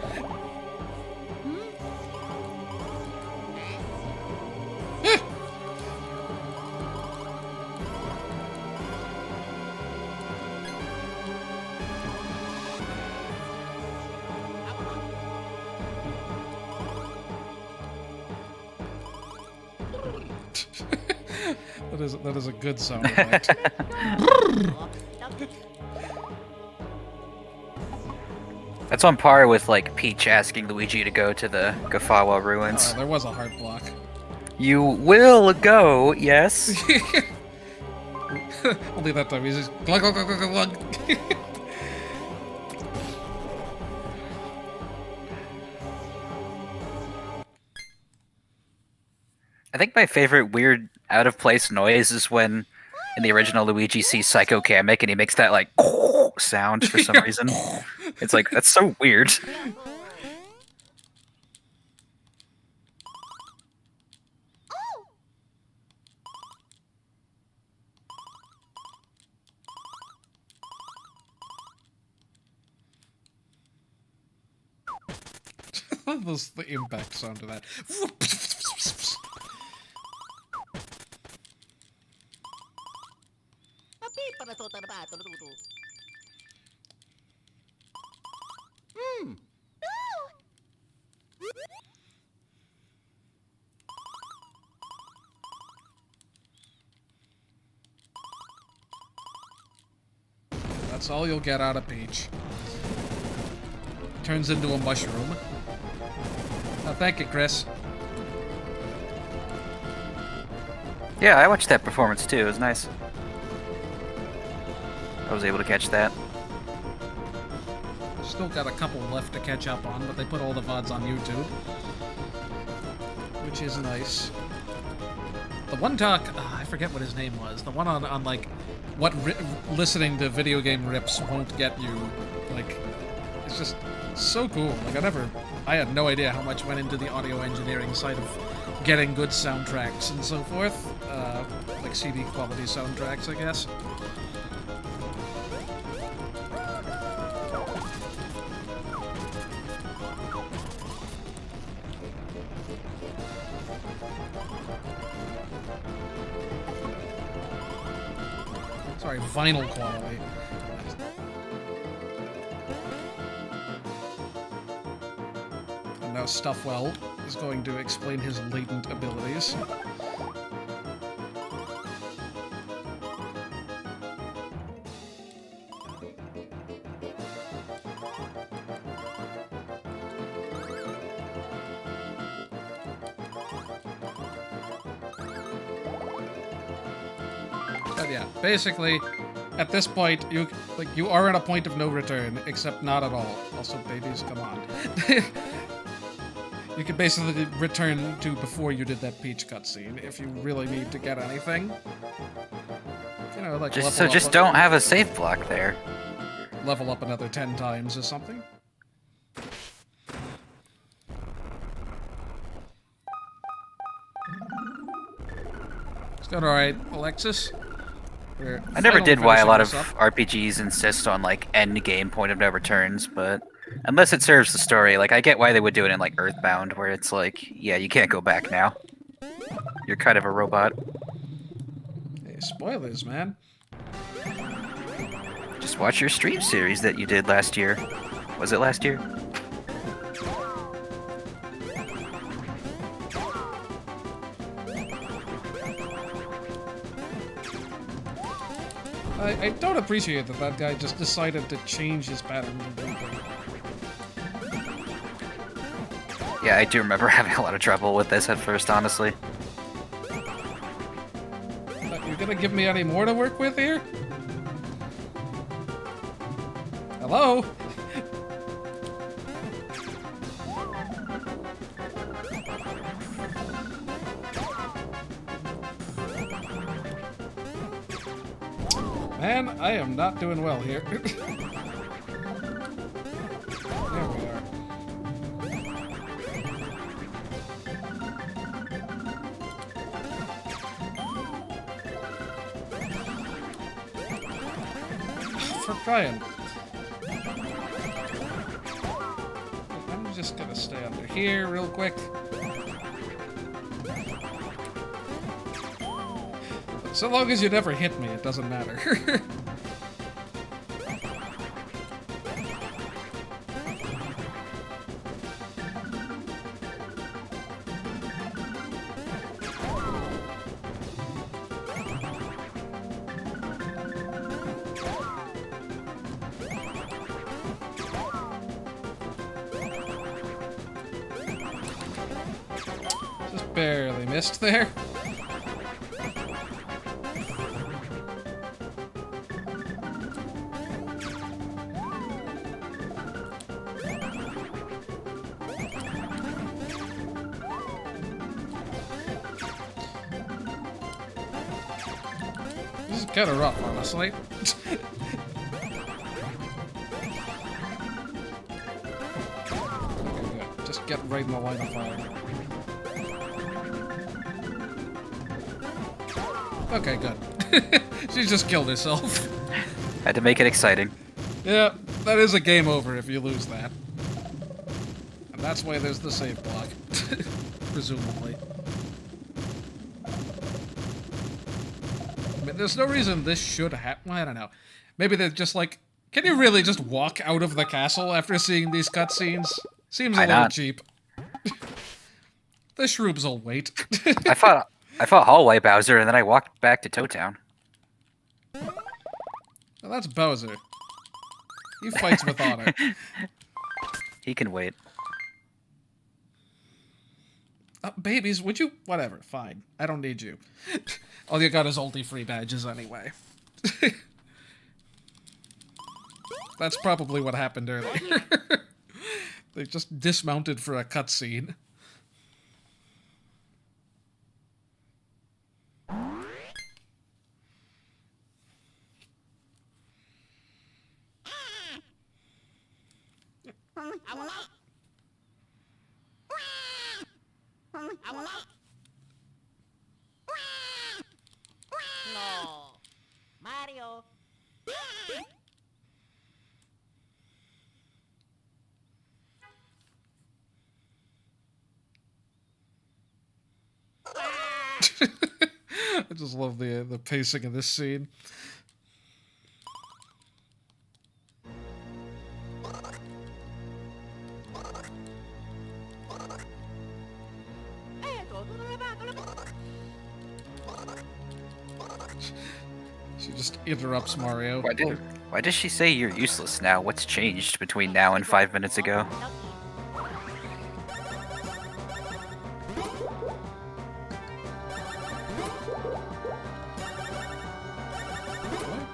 That is a good sound effect. That's on par with, like, Peach asking Luigi to go to the Gafawa ruins. There was a heart block. You will go, yes? Only that time he's just glug glug glug glug glug. I think my favorite weird out-of-place noise is when, in the original, Luigi sees Psycho Kamek and he makes that, like, sound for some reason. It's like, that's so weird. That's the impact sound of that. That's all you'll get out of Peach. Turns into a mushroom. Oh, thank you, Chris. Yeah, I watched that performance too. It was nice. I was able to catch that. Still got a couple left to catch up on, but they put all the VODs on YouTube. Which is nice. The one talk, I forget what his name was. The one on like, what listening to video game rips won't get you. Like, it's just so cool. Like, I had no idea how much went into the audio engineering side of getting good soundtracks and so forth. Like CD quality soundtracks, I guess. Sorry, vinyl quality. And now Stuffwell is going to explain his latent abilities. But yeah, basically, at this point, you are at a point of no return, except not at all. Also, babies, come on. You can basically return to before you did that Peach cutscene if you really need to get anything. You know, like Just don't have a save block there. Level up another 10 times or something. It's going alright, Alexis. I never did why a lot of up. RPGs insist on like end game point of no returns, but unless it serves the story, like I get why they would do it in like Earthbound, where it's like, yeah, you can't go back now. You're kind of a robot. Hey, spoilers, man. Just watch your stream series that you did last year. Was it last year? I don't appreciate that that guy just decided to change his pattern of movement. Yeah, I do remember having a lot of trouble with this at first, honestly. You gonna give me any more to work with here? Hello? Man, I am not doing well here. There we are. For crying. I'm just gonna stay under here real quick. So long as you never hit me, it doesn't matter. Just barely missed there. This is kind of rough, honestly. Okay, good. Just get right in the line of fire. Okay, good. She just killed herself. Had to make it exciting. Yeah, that is a game over if you lose that. And that's why there's the save block. Presumably. I mean, there's no reason this should happen. Well, I don't know. Maybe they're just like, can you really just walk out of the castle after seeing these cutscenes? Seems a little cheap. The Shroobs will wait. I fought Hallway Bowser, and then I walked back to Toe Town. Well, that's Bowser. He fights with honor. He can wait. Babies, would you? Whatever, fine. I don't need you. All you got is ulti-free badges anyway. That's probably what happened earlier. They just dismounted for a cutscene. No. Mario. I just love the pacing of this scene. She just interrupts Mario. Why does she say you're useless now? What's changed between now and 5 minutes ago?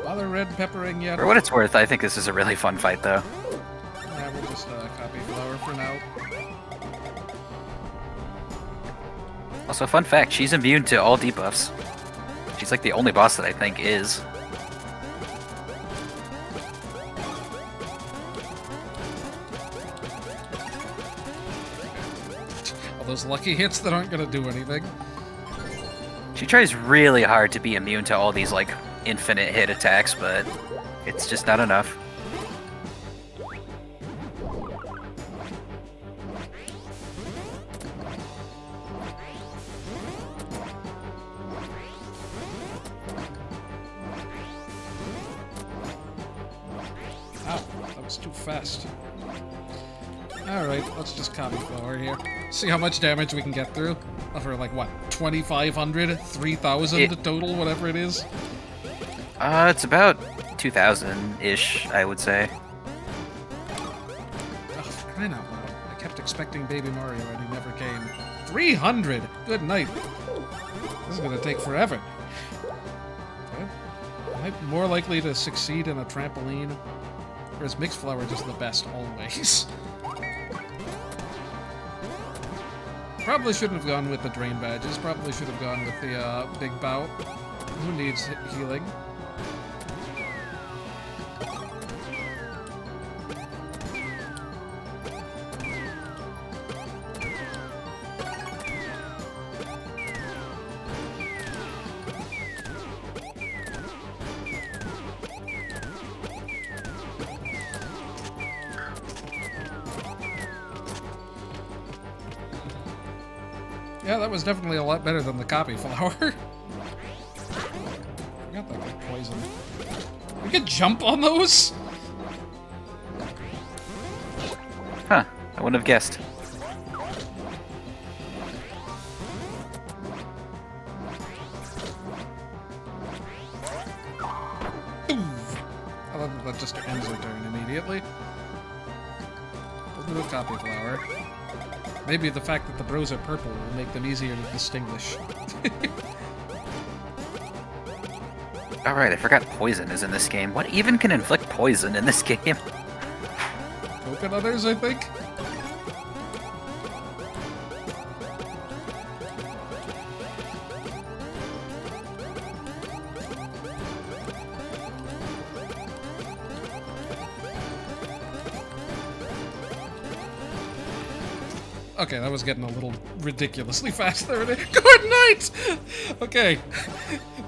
Bother red peppering yet? For what it's worth, I think this is a really fun fight, though. Yeah, we'll just Also, fun fact, she's immune to all debuffs. She's like the only boss that I think is. All those lucky hits that aren't gonna do anything. She tries really hard to be immune to all these, like, infinite hit attacks, but it's just not enough. Ow, that was too fast. Alright, let's just cauliflower here. See how much damage we can get through. For like, what, 2,500? 3,000 total, whatever it is? It's about 2,000-ish, I would say. Oh, for crying out loud. I kept expecting Baby Mario and he never came. 300! Good night. This is gonna take forever. Okay. Am I more likely to succeed in a trampoline? Or is Mixed Flower just the best always? Probably shouldn't have gone with the Drain Badges. Probably should have gone with the Big Bout. Who needs healing? Yeah, that was definitely a lot better than the copy flower. Forgot that got poison. We could jump on those? Huh, I wouldn't have guessed. I love that just ends her turn immediately. We'll do a copy flower. Maybe the fact that the bros are purple will make them easier to distinguish. Alright, I forgot poison is in this game. What even can inflict poison in this game? Coconutters, I think? Okay, that was getting a little ridiculously fast there. Good night! Okay.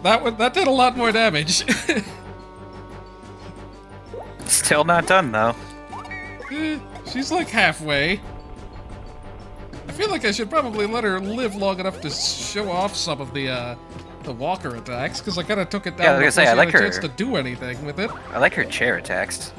That did a lot more damage. Still not done, though. She's like halfway. I feel like I should probably let her live long enough to show off some of the walker attacks, because I kind of took it down Yeah, I was gonna say, I like she had a her. chance to do anything with it. I like her chair attacks.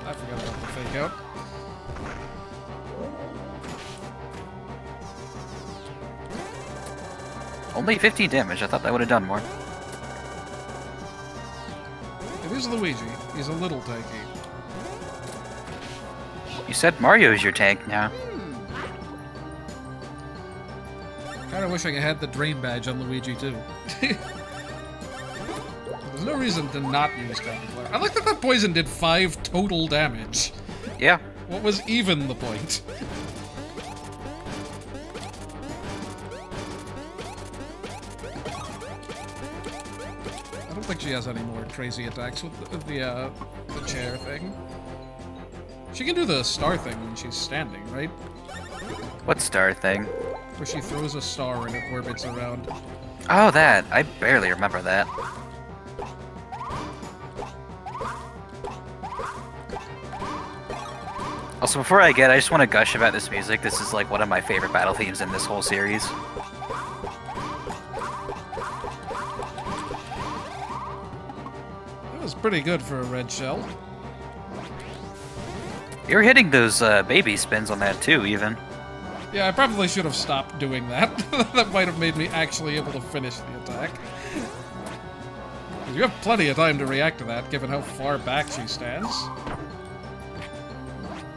I forgot about the fake out. Only 15 damage. I thought that would have done more. It is Luigi. He's a little tanky. You said Mario's your tank now. Kinda wish I had the Drain Badge on Luigi, too. There's no reason to not use Cauliflower. I like that that poison did 5 total damage. Yeah. What was even the point? I don't think she has any more crazy attacks with the chair thing. She can do the star thing when she's standing, right? What star thing? Where she throws a star and it orbits around. Oh, that. I barely remember that. Also, before I just want to gush about this music. This is like one of my favorite battle themes in this whole series. That was pretty good for a red shell. You're hitting those baby spins on that too, even. Yeah, I probably should have stopped doing that. That might have made me actually able to finish the attack. You have plenty of time to react to that, given how far back she stands. Oh,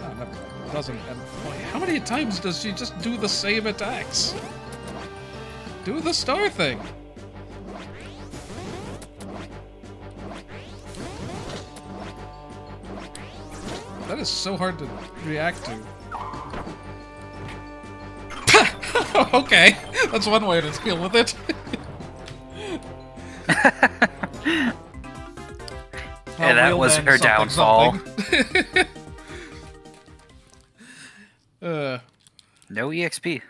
never mind. It doesn't. And boy, how many times does she just do the same attacks? Do the star thing. That is so hard to react to. Okay, that's one way to deal with it. And that was her downfall. No EXP.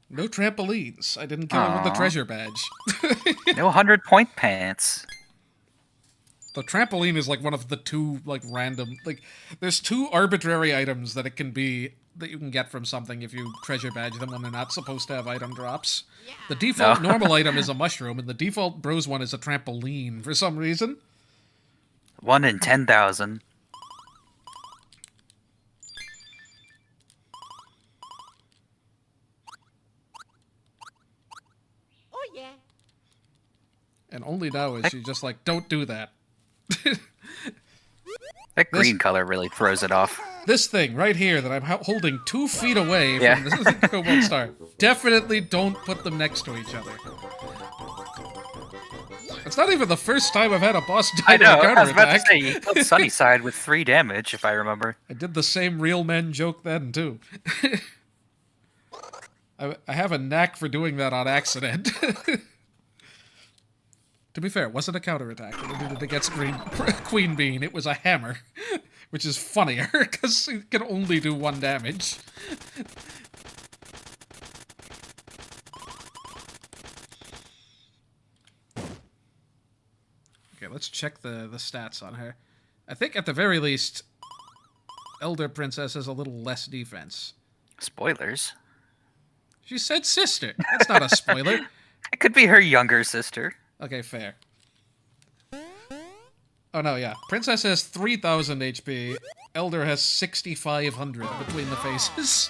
No trampolines. I didn't kill him with the treasure badge. No 100-point pants. The trampoline is like one of the two like random there's two arbitrary items that it can be that you can get from something if you treasure badge them when they're not supposed to have item drops. Yeah. The default normal item is a mushroom, and the default bros one is a trampoline for some reason. 1 in 10,000. Oh yeah. And only now is she just like, don't do that. That green color really throws it off. This thing right here that I'm holding 2 feet away from the Cobalt Star. Definitely don't put them next to each other. It's not even the first time I've had a boss die to a counterattack. I was about to say, you killed Sunnyside with 3 damage, if I remember. I did the same real men joke then, too. I have a knack for doing that on accident. To be fair, it wasn't a counterattack. It did it against Queen Bean. It was a hammer, which is funnier, because it can only do 1 damage. Okay, let's check the stats on her. I think, at the very least, Elder Princess has a little less defense. Spoilers. She said sister. That's not a spoiler. It could be her younger sister. Okay, fair. Oh no, yeah. Princess has 3,000 HP. Elder has 6,500 between the faces.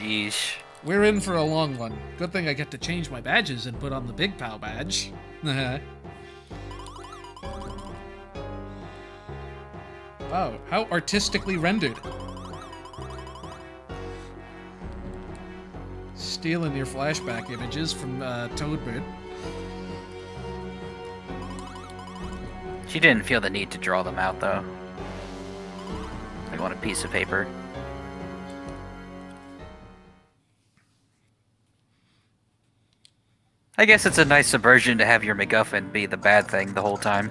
Yeesh. We're in for a long one. Good thing I get to change my badges and put on the Big Pow badge. Wow, how artistically rendered. Stealing your flashback images from Toadbird. She didn't feel the need to draw them out, though. Like on a piece of paper. I guess it's a nice subversion to have your MacGuffin be the bad thing the whole time.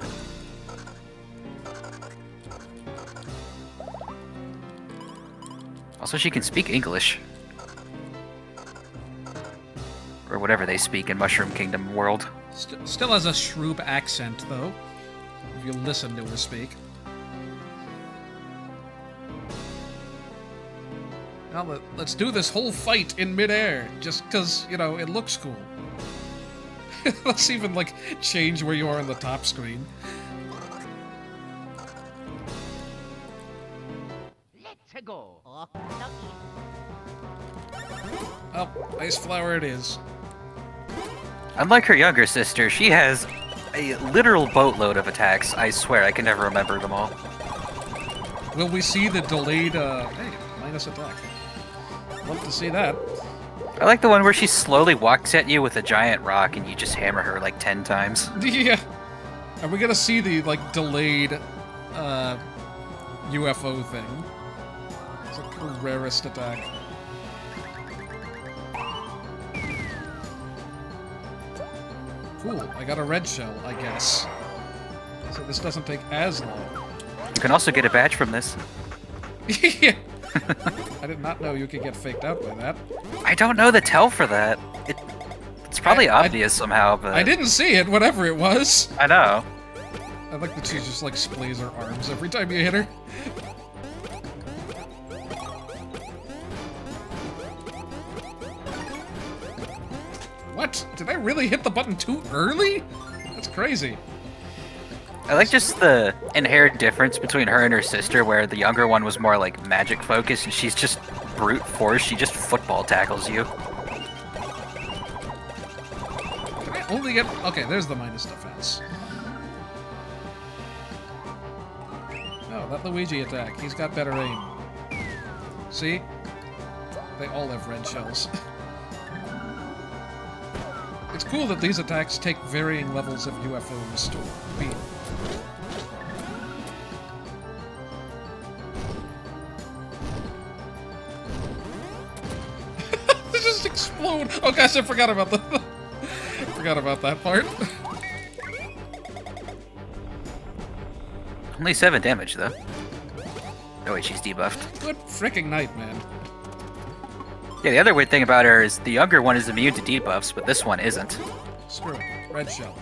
Also, she can speak English. Or whatever they speak in Mushroom Kingdom world. Still has a Shroob accent, though. If you listen to her speak. Now let's do this whole fight in midair, just because, you know, it looks cool. Let's even, like, change where you are on the top screen. Let's go. Oh, ice flower it is. Unlike her younger sister, she has a literal boatload of attacks. I swear, I can never remember them all. Will we see the delayed, hey, minus attack. Love to see that. I like the one where she slowly walks at you with a giant rock and you just hammer her like 10 times. Yeah. Are we gonna see the, like, delayed, UFO thing? It's like her rarest attack. Cool, I got a red shell, I guess. So this doesn't take as long. You can also get a badge from this. Yeah. I did not know you could get faked out by that. I don't know the tell for that. It's probably obvious somehow, but... I didn't see it, whatever it was. I know. I like that she just, like, splays her arms every time you hit her. What? Did I really hit the button too early? That's crazy. I like just the inherent difference between her and her sister, where the younger one was more like magic focused, and she's just brute force. She just football tackles you. Can I only get... Okay, there's the minus defense. Oh, that Luigi attack. He's got better aim. See? They all have red shells. It's cool that these attacks take varying levels of UFOs to beat. They just explode! Oh gosh, I forgot about the... forgot about that part. Only 7 damage, though. Oh wait, she's debuffed. Good fricking night, man. Yeah, the other weird thing about her is the younger one is immune to debuffs, but this one isn't. Screw it. Red shell.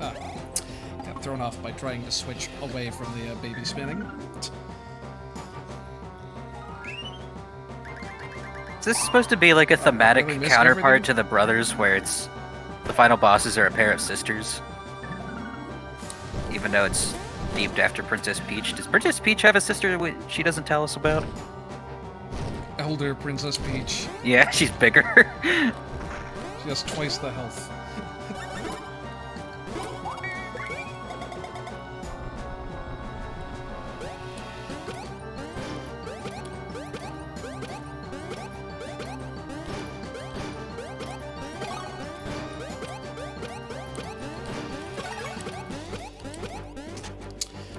Ah. Got thrown off by trying to switch away from the baby spinning. Is this supposed to be like a thematic Really missed counterpart everything? to the brothers, where it's the final bosses are a pair of sisters? Even though it's themed after Princess Peach. Does Princess Peach have a sister she doesn't tell us about? Elder Princess Peach. Yeah, she's bigger. She has twice the health.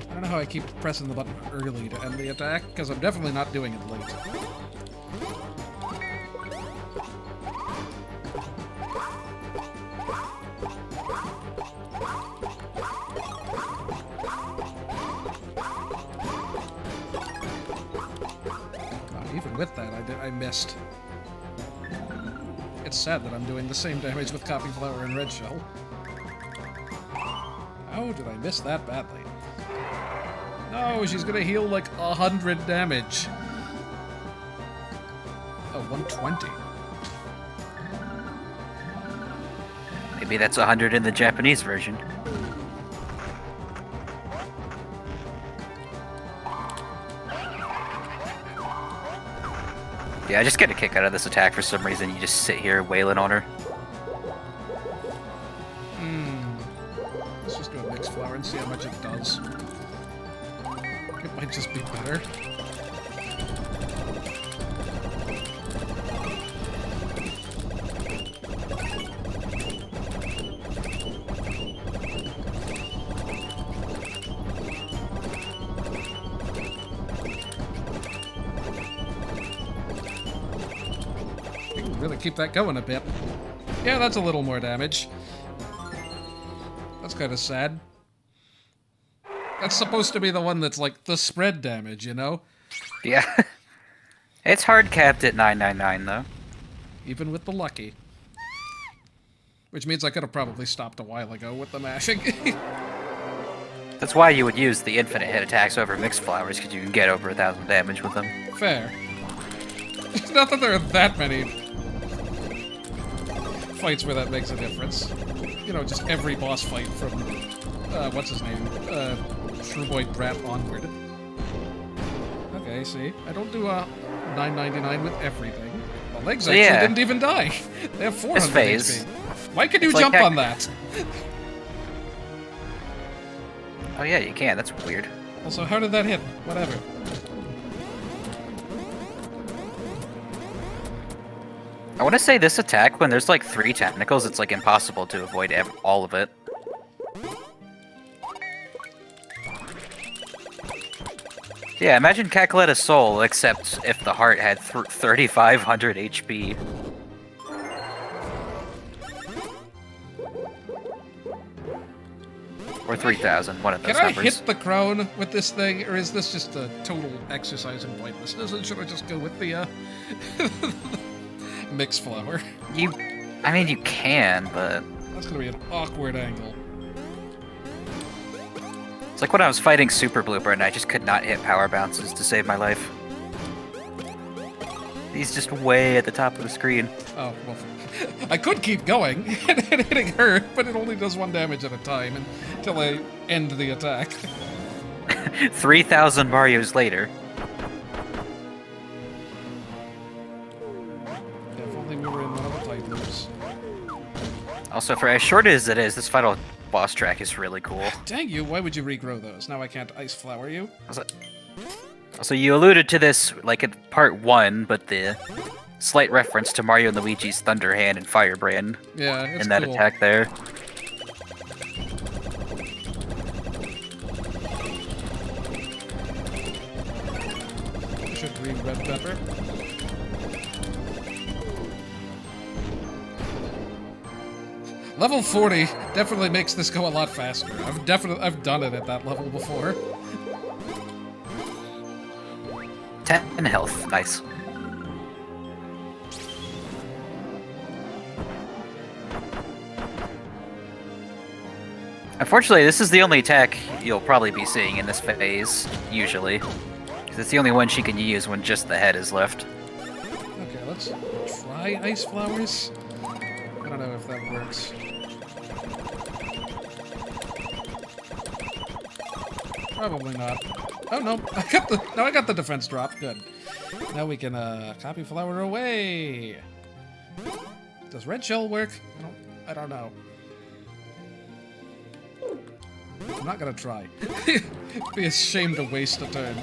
I don't know how I keep pressing the button early to end the attack, because I'm definitely not doing it late. Even with that, I missed. It's sad that I'm doing the same damage with Copy Flower and Red Shell. How did I miss that badly? No, she's gonna heal like 100 damage. Oh, 120. Maybe that's 100 in the Japanese version. Yeah, I just get a kick out of this attack for some reason. You just sit here wailing on her. Let's just do a mixed flower and see how much it does. It might just be better. You can really keep that going a bit. Yeah, that's a little more damage. That's kind of sad. That's supposed to be the one that's like the spread damage, you know? Yeah. It's hard capped at 999 though. Even with the lucky. Which means I could have probably stopped a while ago with the mashing. That's why you would use the infinite hit attacks over mixed flowers, because you can get over 1,000 damage with them. Fair. Not that there are that many fights where that makes a difference. You know, just every boss fight from, what's his name? Shrooboid Brat onward. Okay, see? I don't do a 999 with everything. The legs So, actually yeah. didn't even die. They have 400 phase. HP. Why can you It's like jump that- on that? Oh yeah, you can. That's weird. Also, how did that hit? Whatever. I want to say this attack, when there's like 3 tentacles, it's like impossible to avoid all of it. Yeah, imagine Cacoletta's soul, except if the heart had 3,500 HP. Or 3,000, one of those Can I numbers. hit the crown with this thing, or is this just a total exercise in pointlessness? And should I just go with the, mixed flower? I mean, you can, but... That's gonna be an awkward angle. It's like when I was fighting Super Blooper and I just could not hit power bounces to save my life. He's just way at the top of the screen. Oh, well, I could keep going and hitting her, but it only does 1 damage at a time until I end the attack. 3,000 Marios later. If only we were in one of the tight loops. Also, for as short as it is, this final boss track is really cool. Dang you, why would you regrow those? Now I can't ice flower you? Was it? So you alluded to this like in part 1, but the slight reference to Mario and Luigi's Thunder Hand and Firebrand Yeah, it's in that cool. attack there. I should read Red Pepper. Level 40 definitely makes this go a lot faster. I've done it at that level before. 10 health, nice. Unfortunately, this is the only attack you'll probably be seeing in this phase, usually. Because it's the only one she can use when just the head is left. Okay, let's try Ice Flowers. I don't know if that works. Probably not. Oh no, I got the defense drop. Good. Now we can copy flower away. Does red shell work? I don't know. I'm not gonna try. Be ashamed to waste a turn.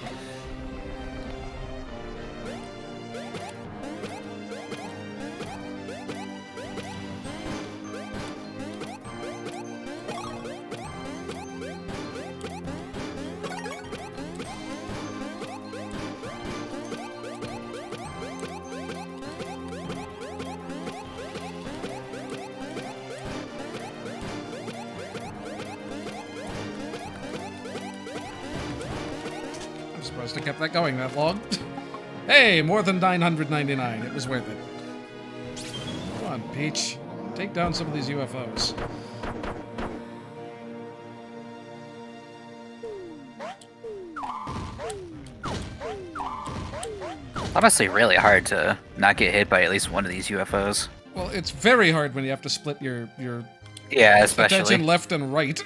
I kept that going that long. Hey, more than 999. It was worth it. Come on, Peach. Take down some of these UFOs. Honestly, really hard to not get hit by at least one of these UFOs. Well, it's very hard when you have to split your Yeah, especially. attention left and right.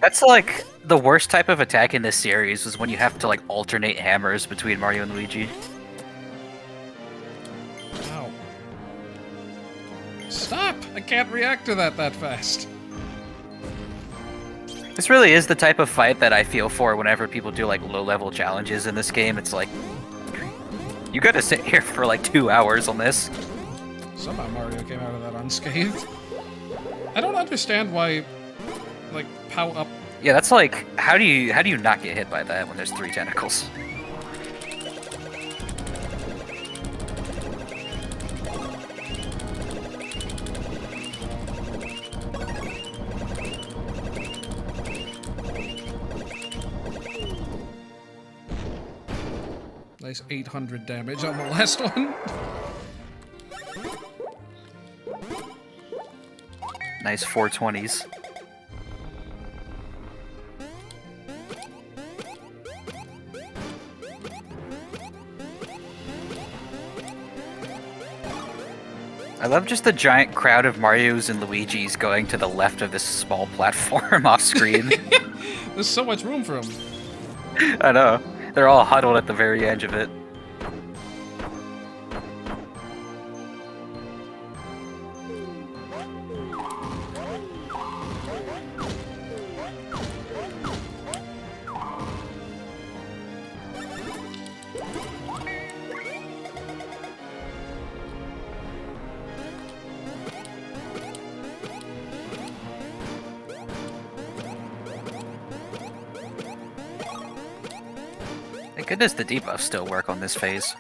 That's like the worst type of attack in this series is when you have to like alternate hammers between Mario and Luigi. Ow. Stop! I can't react to that fast. This really is the type of fight that I feel for whenever people do like low-level challenges in this game. It's like, you gotta sit here for like 2 hours on this. Somehow Mario came out of that unscathed. I don't understand why, like, pow up. Yeah, that's like, how do you not get hit by that when there's 3 tentacles? Nice 800 damage on the last one. Nice 420s. I love just the giant crowd of Marios and Luigis going to the left of this small platform off screen. There's so much room for them. I know. They're all huddled at the very edge of it. Thank goodness the debuffs still work on this phase.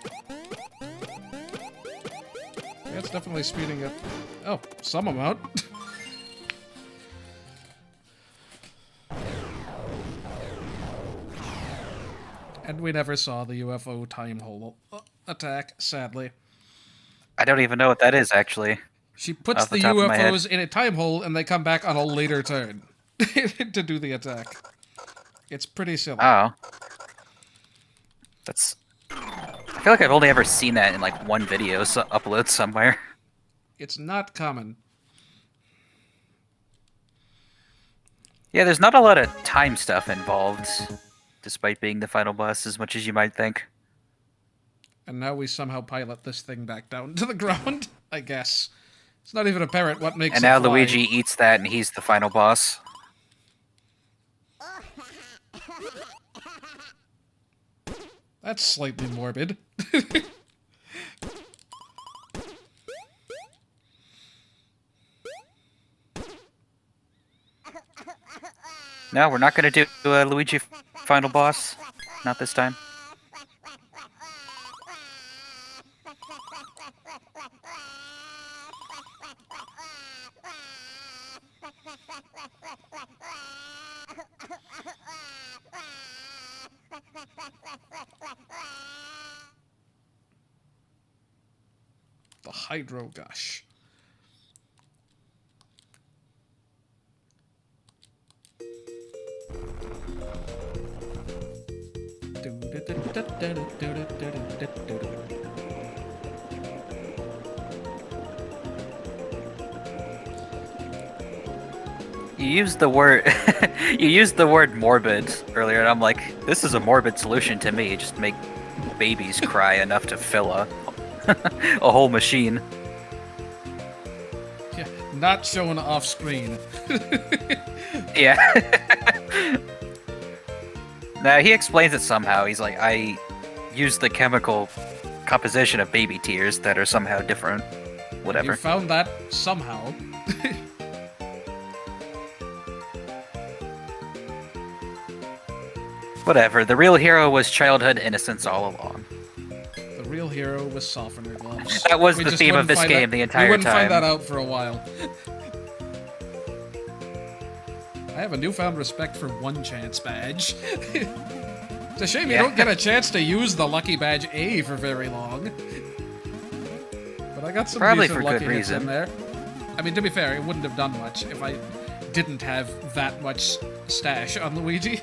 Yeah, it's definitely speeding up. Oh, some amount. And we never saw the UFO time hole attack, sadly. I don't even know what that is, actually. She puts Off the the top of my head. UFOs in a time hole and they come back on a later turn to do the attack. It's pretty silly. Oh. That's... I feel like I've only ever seen that in like one video upload somewhere. It's not common. Yeah, there's not a lot of time stuff involved, despite being the final boss as much as you might think. And now we somehow pilot this thing back down to the ground, I guess. It's not even apparent what makes And it now fly. Luigi eats that and he's the final boss. That's slightly morbid. No, we're not gonna do Luigi final boss. Not this time. The Hydro Gush. You used the word you used the word morbid earlier, and I'm like, this is a morbid solution to me. Just make babies cry enough to fill a a whole machine. Yeah, not shown off screen. Yeah. Now he explains it somehow. He's like, I use the chemical composition of baby tears that are somehow different. Whatever. You found that somehow. Whatever. The real hero was childhood innocence all along. The real hero was softener gloves. That was We the just theme of wouldn't this find game that- the entire We wouldn't find time. that out for a while. I have a newfound respect for One Chance badge. It's a shame you don't get a chance to use the Lucky Badge A for very long. But I got some Probably decent for good lucky hits in reason. there. I mean, to be fair, it wouldn't have done much if I didn't have that much stash on Luigi.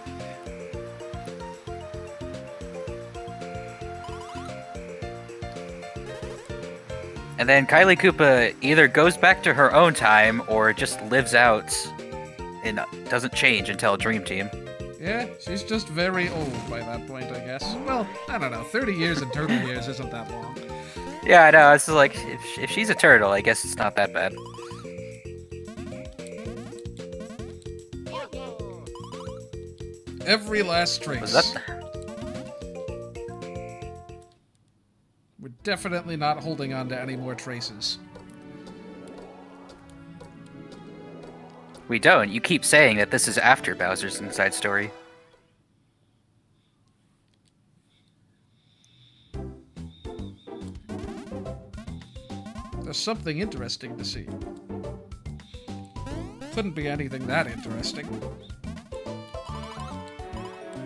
And then Kylie Koopa either goes back to her own time or just lives out and doesn't change until Dream Team. Yeah, she's just very old by that point, I guess. Well, I don't know. 30 years in turtle years isn't that long. Yeah, I know. It's like, if she's a turtle, I guess it's not that bad. Every last trace. Was that? We're definitely not holding on to any more traces. We don't. You keep saying that this is after Bowser's Inside Story. There's something interesting to see. Couldn't be anything that interesting.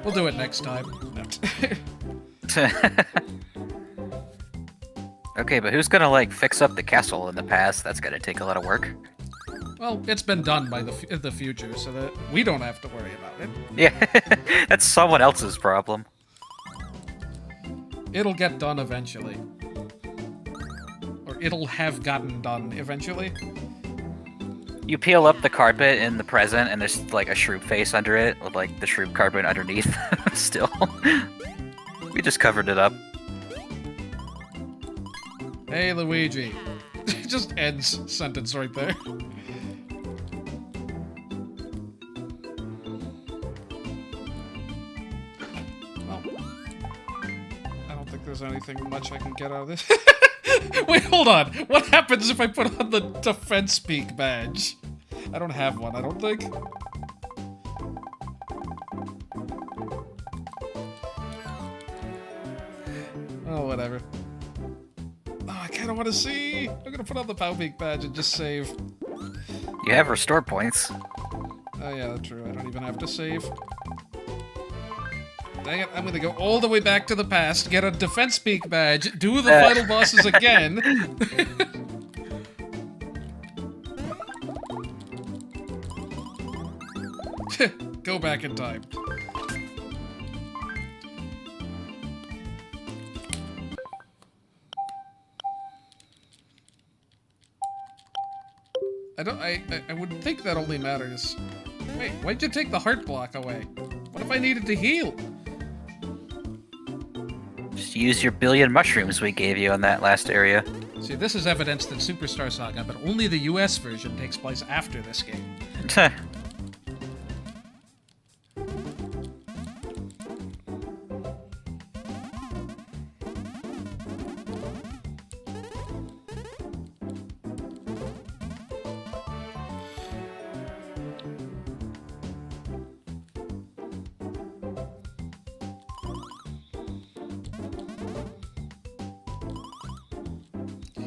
We'll do it next time. No. Okay, but who's gonna, like, fix up the castle in the past? That's gonna take a lot of work. Well, it's been done by the future, so that we don't have to worry about it. Yeah, that's someone else's problem. It'll get done eventually. Or it'll have gotten done eventually. You peel up the carpet in the present, and there's, like, a Shroob face under it, with, like, the Shroob carpet underneath still. We just covered it up. Hey, Luigi. Just ends sentence right there. Well, I don't think there's anything much I can get out of this. Wait, hold on. What happens if I put on the defense peak badge? I don't have one, I don't think. Oh, whatever. Oh, I kind of want to see. I'm gonna put on the Pow Peak badge and just save. You have restore points. Oh yeah, that's true. I don't even have to save. Dang it, I'm gonna go all the way back to the past, get a defense peak badge, do the final bosses again. Go back in time. I would think that only matters. Wait, why'd you take the heart block away? What if I needed to heal? Just use your billion mushrooms we gave you in that last area. See, this is evidence that Superstar Saga, but only the US version takes place after this game.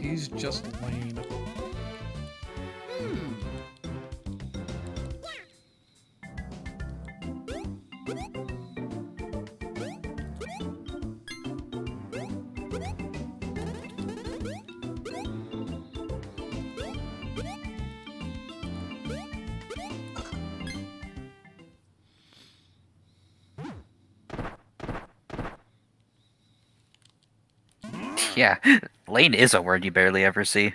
He's just lame. Yeah, lane is a word you barely ever see.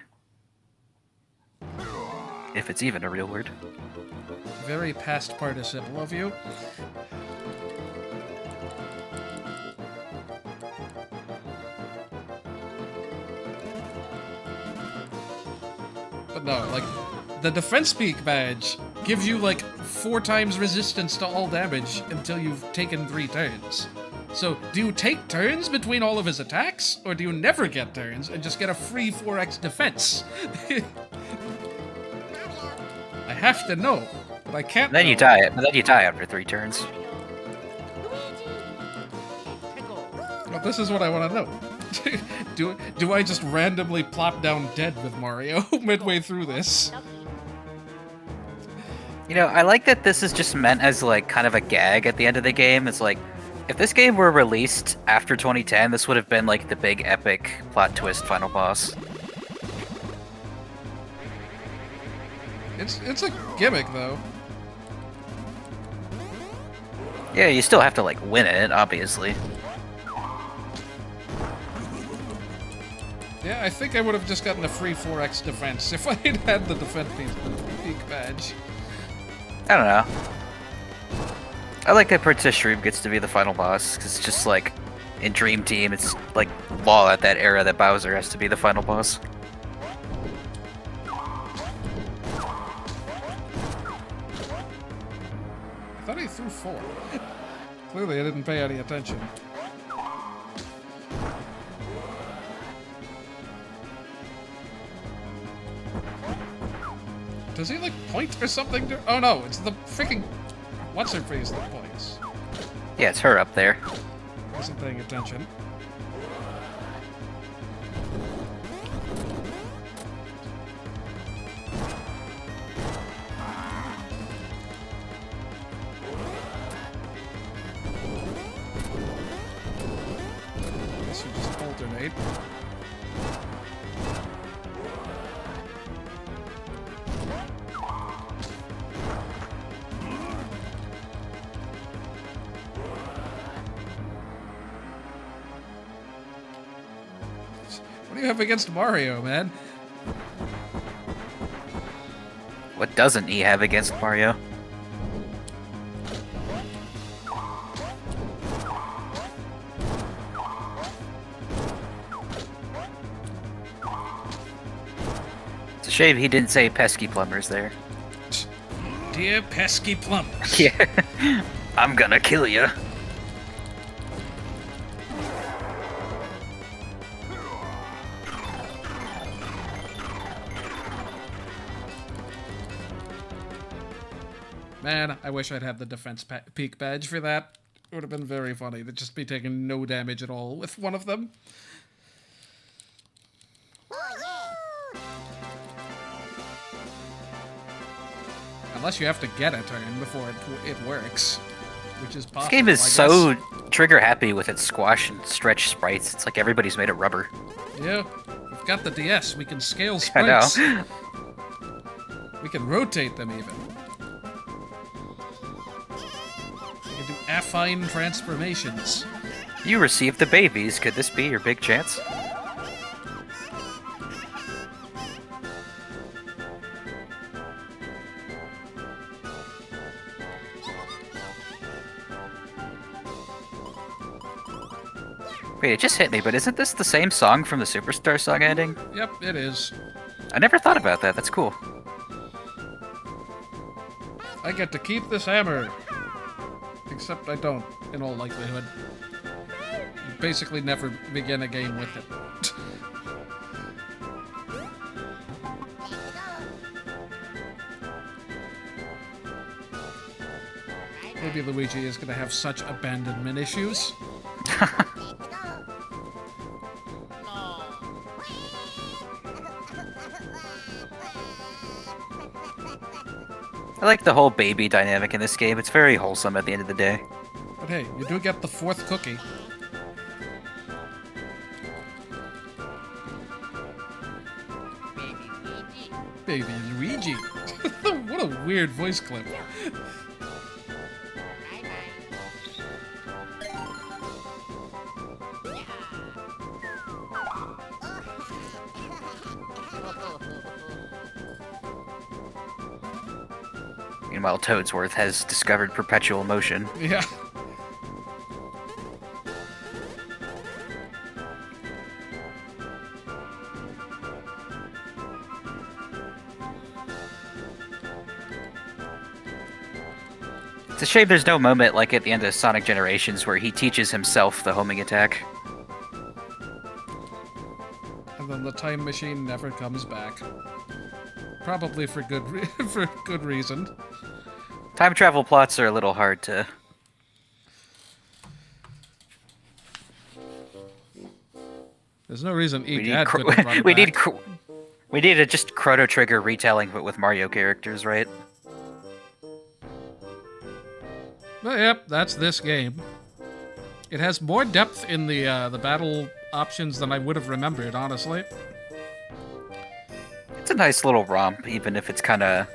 If it's even a real word. Very past participle of you. But no, like, the defense peak badge gives you like 4 times resistance to all damage until you've taken 3 turns. So, do you take turns between all of his attacks, or do you never get turns and just get a free 4x defense? I have to know, but I can't. Then you die it. But then you die after 3 turns. Well, this is what I want to know. Do I just randomly plop down dead with Mario midway through this? You know, I like that this is just meant as like kind of a gag at the end of the game. It's like, if this game were released after 2010, this would have been like the big epic plot twist final boss. It's a gimmick though. Yeah, you still have to like win it, obviously. Yeah, I think I would have just gotten a free 4x defense if I had had the defense peak badge. I don't know. I like that Princess Shroob gets to be the final boss, because it's just like, in Dream Team, it's like law at that era that Bowser has to be the final boss. I thought he threw 4. Clearly I didn't pay any attention. Does he like point or something? Oh no, it's the freaking what's her face that points. Yeah, it's her up there. Wasn't paying attention. Guess you just alternate. What do you have against Mario, man? What doesn't he have against Mario? It's a shame he didn't say pesky plumbers there. Dear pesky plumbers. Yeah. I'm gonna kill you. Man, I wish I'd had the defense peak badge for that. It would have been very funny to just be taking no damage at all with one of them. Unless you have to get a turn before it works, which is possible. This game is I so guess. trigger happy with its squash and stretch sprites. It's like everybody's made of rubber. Yeah, we've got the DS. We can scale I know. sprites. We can rotate them even. We can do affine transformations. You received the babies. Could this be your big chance? Wait, it just hit me, but isn't this the same song from the Superstar song ending? Yep, it is. I never thought about that. That's cool. I get to keep this hammer. Except I don't, in all likelihood. You basically never begin a game with it. Maybe Luigi is gonna have such abandonment issues. I like the whole baby dynamic in this game. It's very wholesome at the end of the day. But hey, you do get the 4th cookie. Baby Baby Luigi. Luigi. What a weird voice clip. Meanwhile, Toadsworth has discovered perpetual motion. Yeah. It's a shame there's no moment like at the end of Sonic Generations where he teaches himself the homing attack. And then the time machine never comes back. Probably for for good reason. Time travel plots are a little hard to... There's no reason We Egad need, couldn't have brought it we back. need, we need a just Chrono Trigger retelling, but with Mario characters, right? But yep, that's this game. It has more depth in the battle options than I would have remembered, honestly. It's a nice little romp, even if it's kind of...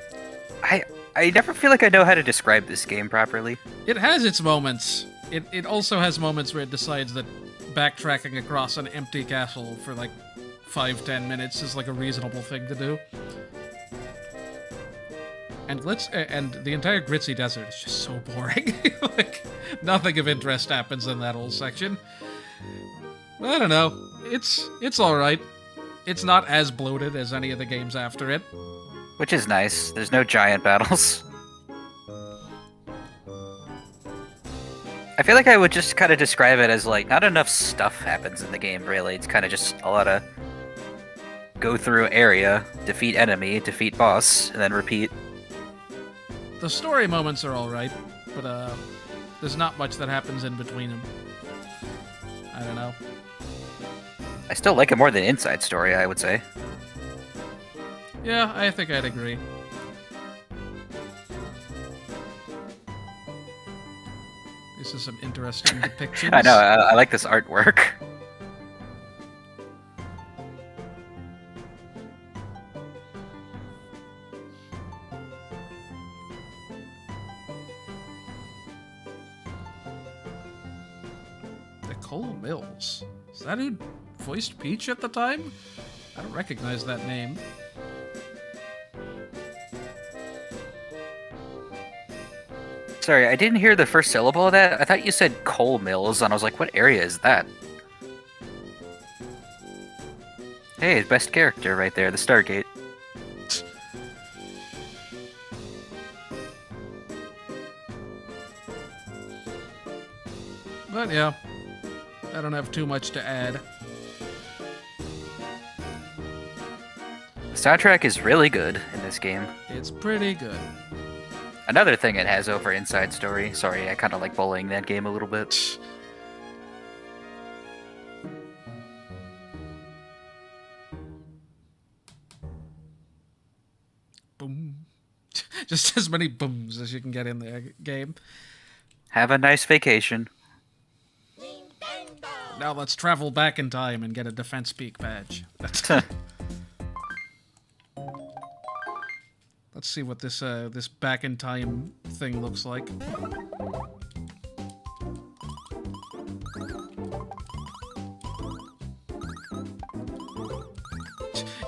I never feel like I know how to describe this game properly. It has its moments. It also has moments where it decides that backtracking across an empty castle for like 5-10 minutes is like a reasonable thing to do. And the entire Gritzy Desert is just so boring. Like nothing of interest happens in that whole section. I don't know. It's all right. It's not as bloated as any of the games after it. Which is nice. There's no giant battles. I feel like I would just kind of describe it as like not enough stuff happens in the game, really. It's kind of just a lot of go through area, defeat enemy, defeat boss, and then repeat. The story moments are all right, but there's not much that happens in between them. I don't know. I still like it more than Inside Story, I would say. Yeah, I think I'd agree. This is some interesting depictions. I know, I like this artwork. Nicole Mills. Is that who voiced Peach at the time? I don't recognize that name. Sorry, I didn't hear the first syllable of that. I thought you said coal mills, and I was like, what area is that? Hey, best character right there, the Stargate. But yeah, I don't have too much to add. The soundtrack is really good in this game. It's pretty good. Another thing it has over Inside Story. Sorry, I kind of like bullying that game a little bit. Boom. Just as many booms as you can get in the game. Have a nice vacation. Now let's travel back in time and get a Defense Peak badge. Let's see what this this back in time thing looks like.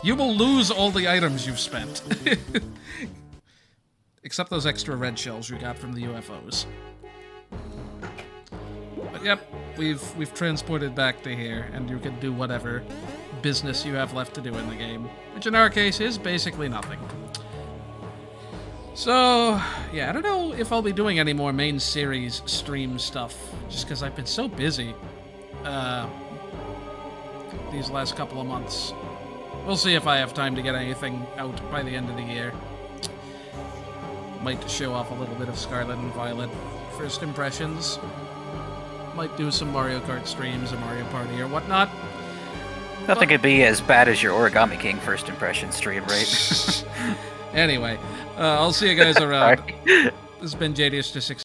You will lose all the items you've spent. Except those extra red shells you got from the UFOs. But yep, we've transported back to here, and you can do whatever business you have left to do in the game. Which in our case is basically nothing. So, yeah, I don't know if I'll be doing any more main series stream stuff, just because I've been so busy these last couple of months. We'll see if I have time to get anything out by the end of the year. Might show off a little bit of Scarlet and Violet first impressions. Might do some Mario Kart streams or Mario Party or whatnot. Nothing could be as bad as your Origami King first impression stream, right? Anyway, I'll see you guys around. Sorry. This has been JDS to 6.